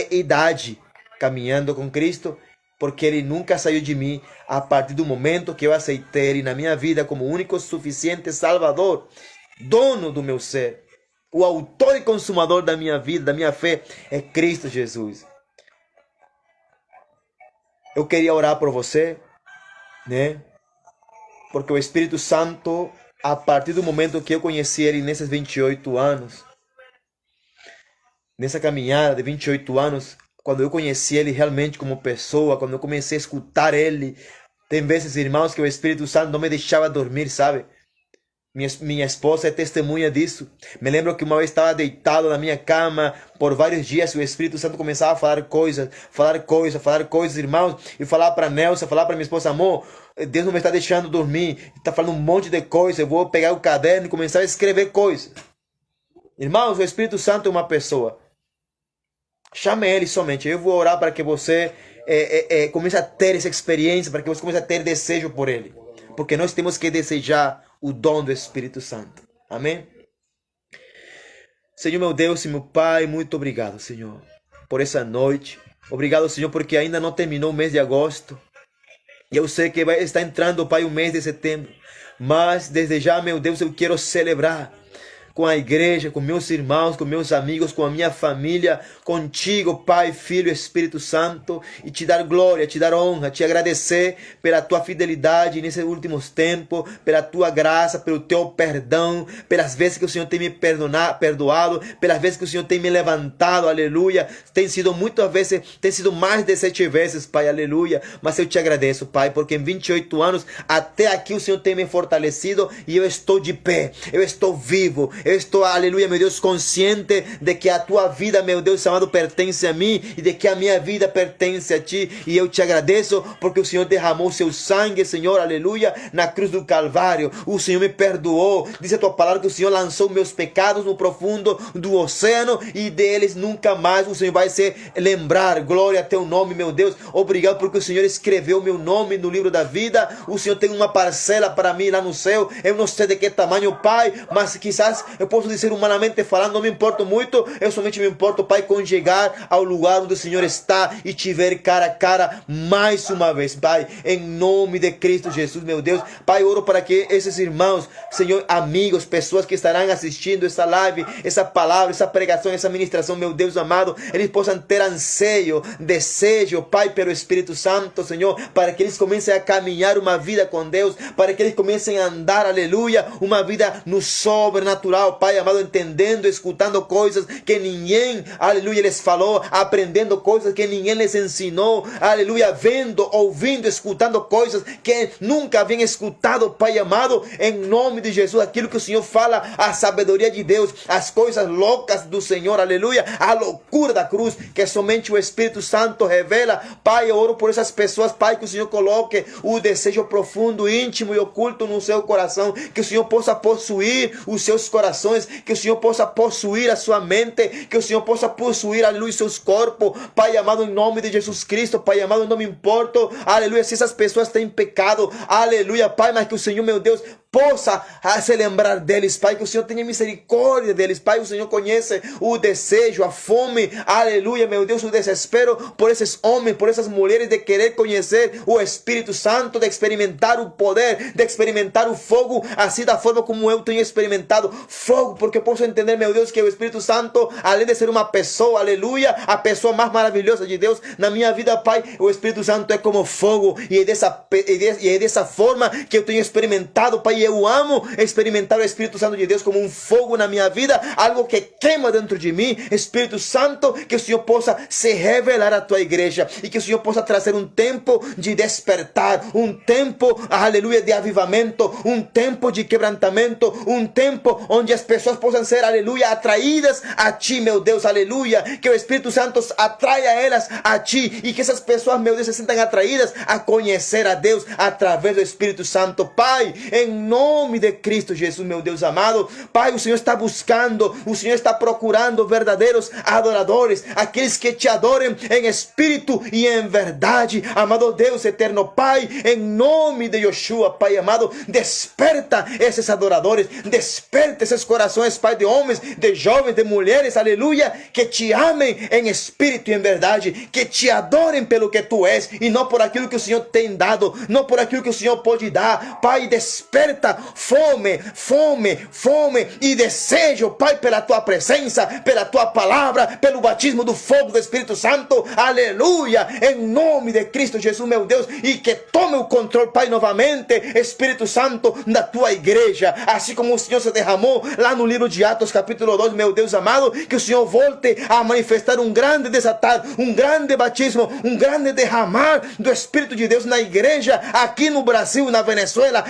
idade, caminhando com Cristo, porque Ele nunca saiu de mim a partir do momento que eu aceitei Ele na minha vida como único, suficiente Salvador, dono do meu ser. O autor e consumador da minha vida, da minha fé, é Cristo Jesus. Eu queria orar por você, né? Porque o Espírito Santo, a partir do momento que eu conheci Ele nesses 28 anos, nessa caminhada de 28 anos, quando eu conheci Ele realmente como pessoa, quando eu comecei a escutar Ele, tem vezes, irmãos, que o Espírito Santo não me deixava dormir, sabe? Minha esposa é testemunha disso. Me lembro que uma vez estava deitado na minha cama por vários dias e o Espírito Santo começava a falar coisas, irmãos, e falar para Nelson, falar para minha esposa: amor, Deus não me está deixando dormir, está falando um monte de coisa, eu vou pegar o caderno e começar a escrever coisas. Irmãos, o Espírito Santo é uma pessoa. Chame Ele somente. Eu vou orar para que você comece a ter essa experiência, para que você comece a ter desejo por Ele. Porque nós temos que desejar o dom do Espírito Santo. Amém? Senhor, meu Deus e meu Pai, muito obrigado, Senhor, por essa noite. Obrigado, Senhor, porque ainda não terminou o mês de agosto. E eu sei que está entrando, Pai, o mês de setembro. Mas desde já, meu Deus, eu quero celebrar com a igreja, com meus irmãos, com meus amigos, com a minha família, contigo, Pai, Filho e Espírito Santo, e te dar glória, te dar honra, te agradecer pela tua fidelidade nesses últimos tempos, pela tua graça, pelo teu perdão, pelas vezes que o Senhor tem me perdoado, pelas vezes que o Senhor tem me levantado, aleluia. Tem sido muitas vezes, tem sido mais de 7 vezes, Pai, aleluia. Mas eu te agradeço, Pai, porque em 28 anos, até aqui o Senhor tem me fortalecido e eu estou de pé, eu estou vivo, Eu estou, aleluia, meu Deus, consciente de que a tua vida, meu Deus amado, pertence a mim e de que a minha vida pertence a ti. E eu te agradeço porque o Senhor derramou seu sangue, Senhor, aleluia, na cruz do Calvário. O Senhor me perdoou. Diz a tua palavra que o Senhor lançou meus pecados no profundo do oceano e deles nunca mais o Senhor vai se lembrar. Glória a teu nome, meu Deus. Obrigado porque o Senhor escreveu meu nome no livro da vida. O Senhor tem uma parcela para mim lá no céu. Eu não sei de que tamanho, Pai, mas quizás eu posso dizer humanamente falando, não me importo muito. Eu somente me importo, Pai, com chegar ao lugar onde o Senhor está e te ver cara a cara mais uma vez, Pai, em nome de Cristo Jesus, meu Deus. Pai, oro para que esses irmãos, Senhor, amigos, pessoas que estarão assistindo essa live, essa palavra, essa pregação, essa ministração, meu Deus amado, eles possam ter anseio, desejo, Pai, pelo Espírito Santo, Senhor, para que eles comecem a caminhar uma vida com Deus, para que eles comecem a andar, aleluia, uma vida no sobrenatural, Pai amado, entendendo, escutando coisas que ninguém, aleluia, les falou, aprendendo coisas que ninguém les ensinou, aleluia, vendo, ouvindo, escutando coisas que nunca haviam escutado, Pai amado, em nome de Jesus, aquilo que o Senhor fala, a sabedoria de Deus, as coisas loucas do Senhor, aleluia, a loucura da cruz, que somente o Espírito Santo revela. Pai, eu oro por essas pessoas, Pai, que o Senhor coloque o desejo profundo, íntimo e oculto no seu coração, que o Senhor possa possuir os seus corações, que o Senhor possa possuir a sua mente, que o Senhor possa possuir, aleluia, seus corpos, Pai amado, em nome de Jesus Cristo, Pai amado, não me importo, aleluia, se essas pessoas têm pecado, aleluia, Pai, mas que o Senhor, meu Deus, possa se lembrar deles, Pai, que o Senhor tenha misericórdia deles, Pai, o Senhor conhece o desejo, a fome, aleluia, meu Deus, o desespero por esses homens, por essas mulheres de querer conhecer o Espírito Santo, de experimentar o poder, de experimentar o fogo, assim da forma como eu tenho experimentado fogo, porque eu posso entender, meu Deus, que o Espírito Santo, além de ser uma pessoa, aleluia, a pessoa mais maravilhosa de Deus na minha vida, Pai, o Espírito Santo é como fogo, e é dessa forma que eu tenho experimentado, Pai. Eu amo experimentar o Espírito Santo de Deus como um fogo na minha vida, algo que queima dentro de mim. Espírito Santo, que o Senhor possa se revelar à tua igreja e que o Senhor possa trazer um tempo de despertar, um tempo, aleluia, de avivamento, um tempo de quebrantamento, um tempo onde as pessoas possam ser, aleluia, atraídas a ti, meu Deus, aleluia, que o Espírito Santo atraia elas a ti e que essas pessoas, meu Deus, se sintam atraídas a conhecer a Deus através do Espírito Santo. Pai, em nome de Cristo Jesus, meu Deus amado, Pai, o Senhor está buscando, o Senhor está procurando verdadeiros adoradores, aqueles que te adorem em espírito e em verdade, amado Deus eterno, Pai, em nome de Yeshua, Pai amado, desperta esses adoradores, desperta esses corações, Pai, de homens, de jovens, de mulheres, aleluia, que te amem em espírito e em verdade, que te adorem pelo que tu és e não por aquilo que o Senhor tem dado, não por aquilo que o Senhor pode dar. Pai, desperta fome, fome, fome e desejo, Pai, pela tua presença, pela tua palavra, pelo batismo do fogo do Espírito Santo, aleluia, em nome de Cristo Jesus, meu Deus, e que tome o controle, Pai, novamente, Espírito Santo, da tua igreja, assim como o Senhor se derramou lá no livro de Atos, capítulo 2, meu Deus amado, que o Senhor volte a manifestar um grande desatar, um grande batismo, um grande derramar do Espírito de Deus na igreja, aqui no Brasil, na Venezuela,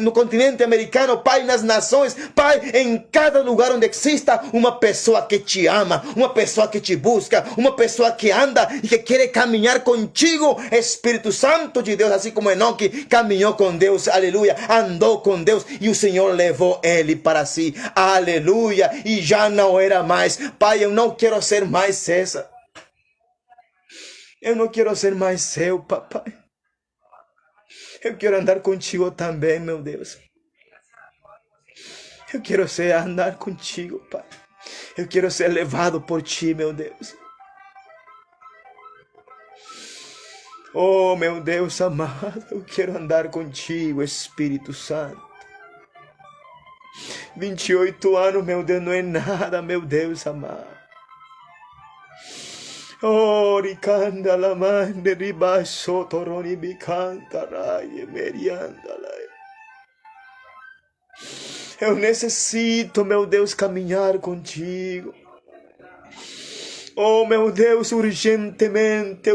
no continente americano, Pai, nas nações, Pai, em cada lugar onde exista uma pessoa que te ama, uma pessoa que te busca, uma pessoa que anda e que quer caminhar contigo, Espírito Santo de Deus, assim como Enoque caminhou com Deus, aleluia, andou com Deus e o Senhor levou ele para si, aleluia, e já não era mais. Pai, eu não quero ser mais César, eu não quero ser mais seu, papai. Eu quero andar contigo também, meu Deus. Eu quero andar contigo, Pai. Eu quero ser levado por ti, meu Deus. Oh, meu Deus amado, eu quero andar contigo, Espírito Santo. 28 anos, meu Deus, não é nada, meu Deus amado. Oh, ricanda la mande ribasso toroni bicanta rai merianda lai. Eu necessito, meu Deus, caminhar contigo. Oh, meu Deus, urgentemente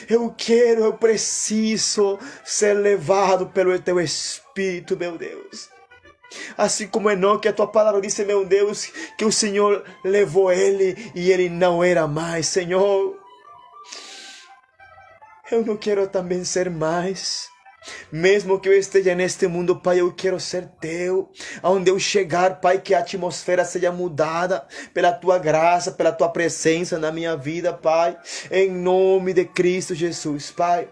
eu preciso ser levado pelo teu Espírito, meu Deus. Assim como Enoque, a tua palavra diz, meu Deus, que o Senhor levou ele e ele não era mais. Senhor, eu não quero também ser mais. Mesmo que eu esteja neste mundo, Pai, eu quero ser Teu. Aonde eu chegar, Pai, que a atmosfera seja mudada pela Tua graça, pela Tua presença na minha vida, Pai. Em nome de Cristo Jesus, Pai.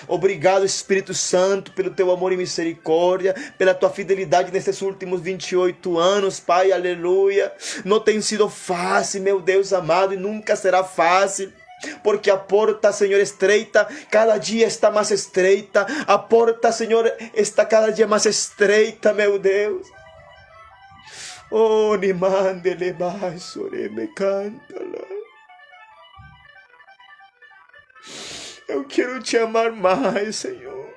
Obrigado, Espírito Santo, pelo Teu amor e misericórdia, pela Tua fidelidade nesses últimos 28 anos, Pai, aleluia. Não tem sido fácil, meu Deus amado, e nunca será fácil. Porque a porta, Senhor, estreita, cada dia está mais estreita. A porta, Senhor, está cada dia mais estreita, meu Deus. Oh, ni mande le baixo, me canta lá. Eu quero te amar mais, Senhor.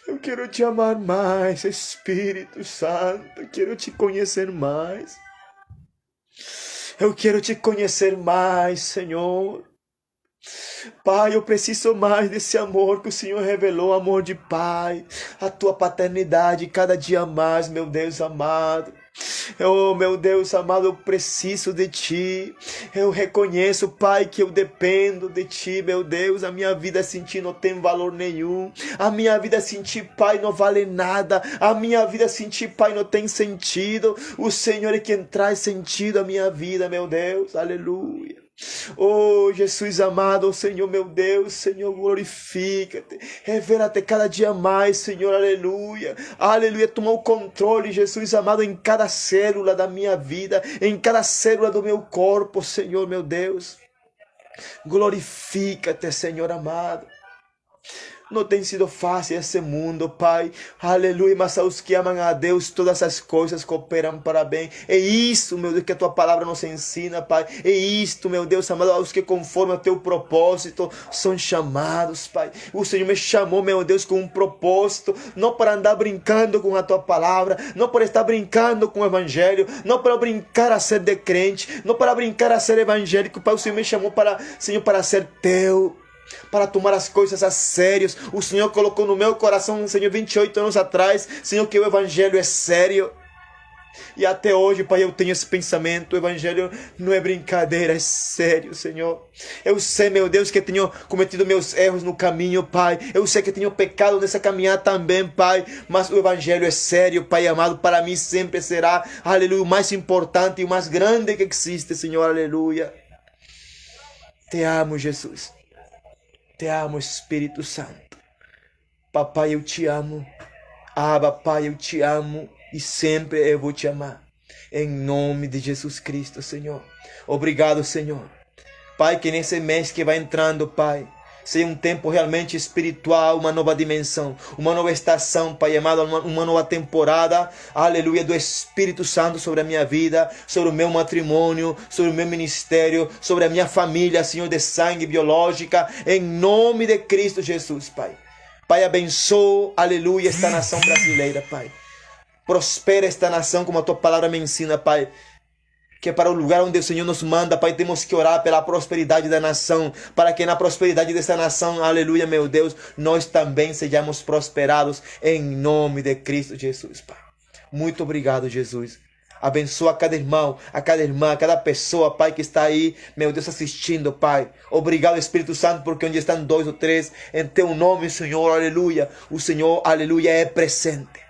Eu quero te amar mais, Espírito Santo. Eu quero te conhecer mais. Eu quero te conhecer mais, Senhor. Pai, eu preciso mais desse amor que o Senhor revelou, amor de Pai. A Tua paternidade cada dia mais, meu Deus amado. Oh, meu Deus amado, eu preciso de Ti. Eu reconheço, Pai, que eu dependo de Ti, meu Deus. A minha vida sem Ti não tem valor nenhum. A minha vida sem Ti, Pai, não vale nada. A minha vida sem Ti, Pai, não tem sentido. O Senhor é quem traz sentido à minha vida, meu Deus. Aleluia. Oh, Jesus amado, oh, Senhor, meu Deus, Senhor, glorifica-te, revela-te cada dia mais, Senhor, aleluia, aleluia, toma o controle, Jesus amado, em cada célula da minha vida, em cada célula do meu corpo, Senhor, meu Deus, glorifica-te, Senhor amado. Não tem sido fácil esse mundo, Pai. Aleluia. Mas aos que amam a Deus, todas as coisas cooperam para bem. É isso, meu Deus, que a Tua palavra nos ensina, Pai. É isto, meu Deus amado, aos que conforme ao Teu propósito são chamados, Pai. O Senhor me chamou, meu Deus, com um propósito. Não para andar brincando com a Tua palavra. Não para estar brincando com o Evangelho. Não para brincar a ser de crente. Não para brincar a ser evangélico, Pai. O Senhor me chamou para, Senhor, para ser Teu. Para tomar as coisas a sério. O Senhor colocou no meu coração, Senhor, 28 anos atrás, Senhor, que o Evangelho é sério. E até hoje, Pai, eu tenho esse pensamento. O Evangelho não é brincadeira, é sério, Senhor. Eu sei, meu Deus, que tenho cometido meus erros no caminho, Pai. Eu sei que tenho pecado nessa caminhada também, Pai. Mas o Evangelho é sério, Pai amado. Para mim sempre será, aleluia, o mais importante e o mais grande que existe, Senhor, aleluia. Te amo, Jesus. Te amo, Espírito Santo. Papai, eu te amo. Abba, Pai, eu te amo. E sempre eu vou te amar. Em nome de Jesus Cristo, Senhor. Obrigado, Senhor. Pai, que nesse mês que vai entrando, Pai, seja um tempo realmente espiritual, uma nova dimensão, uma nova estação, Pai amado, uma nova temporada, aleluia, do Espírito Santo sobre a minha vida, sobre o meu matrimônio, sobre o meu ministério, sobre a minha família, Senhor, de sangue biológica, em nome de Cristo Jesus, Pai. Pai, abençoa, aleluia, esta nação brasileira, Pai. Prospera esta nação como a Tua palavra me ensina, Pai. Que é para o lugar onde o Senhor nos manda, Pai, temos que orar pela prosperidade da nação, para que na prosperidade dessa nação, aleluia, meu Deus, nós também sejamos prosperados em nome de Cristo Jesus, Pai. Muito obrigado, Jesus. Abençoa cada irmão, a cada irmã, a cada pessoa, Pai, que está aí, meu Deus, assistindo, Pai. Obrigado, Espírito Santo, porque onde estão 2 ou 3, em Teu nome, Senhor, aleluia, o Senhor, aleluia, é presente.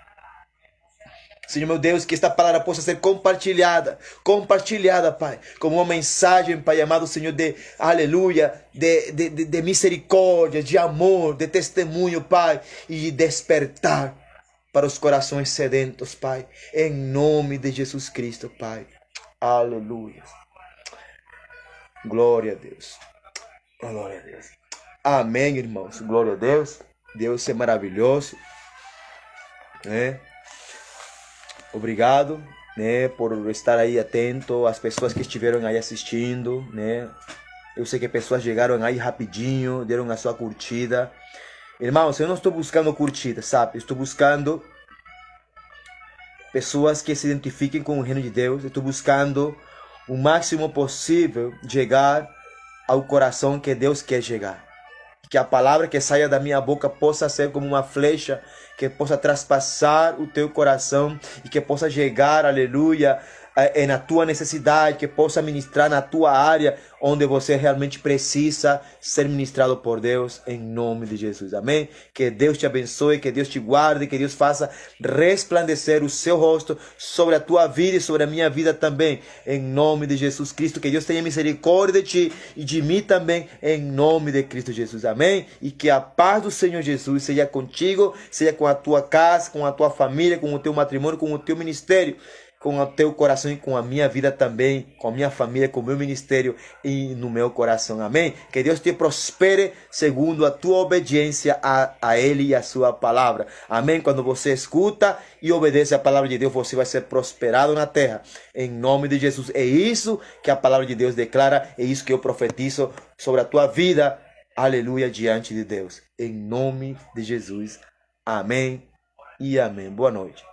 Senhor, meu Deus, que esta palavra possa ser compartilhada, Pai, como uma mensagem, Pai amado, Senhor, de aleluia, de misericórdia, de amor, de testemunho, Pai, e de despertar para os corações sedentos, Pai, em nome de Jesus Cristo, Pai. Aleluia. Glória a Deus. Glória a Deus. Amém, irmãos. Glória a Deus. Deus é maravilhoso, né? Obrigado, né, por estar aí atento, as pessoas que estiveram aí assistindo, né? Eu sei que pessoas chegaram aí rapidinho, deram a sua curtida. Irmãos, eu não estou buscando curtida, sabe? Estou buscando pessoas que se identifiquem com o reino de Deus. Estou buscando o máximo possível chegar ao coração que Deus quer chegar. Que a palavra que saia da minha boca possa ser como uma flecha, que possa traspassar o teu coração e que possa chegar, aleluia, na tua necessidade, que possa ministrar na tua área onde você realmente precisa ser ministrado por Deus, em nome de Jesus, amém? Que Deus te abençoe, que Deus te guarde, que Deus faça resplandecer o seu rosto sobre a tua vida e sobre a minha vida também, em nome de Jesus Cristo, que Deus tenha misericórdia de ti e de mim também, em nome de Cristo Jesus, amém? E que a paz do Senhor Jesus seja contigo, seja com a tua casa, com a tua família, com o teu matrimônio, com o teu ministério, com o teu coração e com a minha vida também, com a minha família, com o meu ministério e no meu coração, amém? Que Deus te prospere segundo a tua obediência a Ele e a sua palavra, amém? Quando você escuta e obedece a palavra de Deus, você vai ser prosperado na terra, em nome de Jesus. É isso que a palavra de Deus declara, é isso que eu profetizo sobre a tua vida, aleluia, diante de Deus, em nome de Jesus, amém e amém. Boa noite.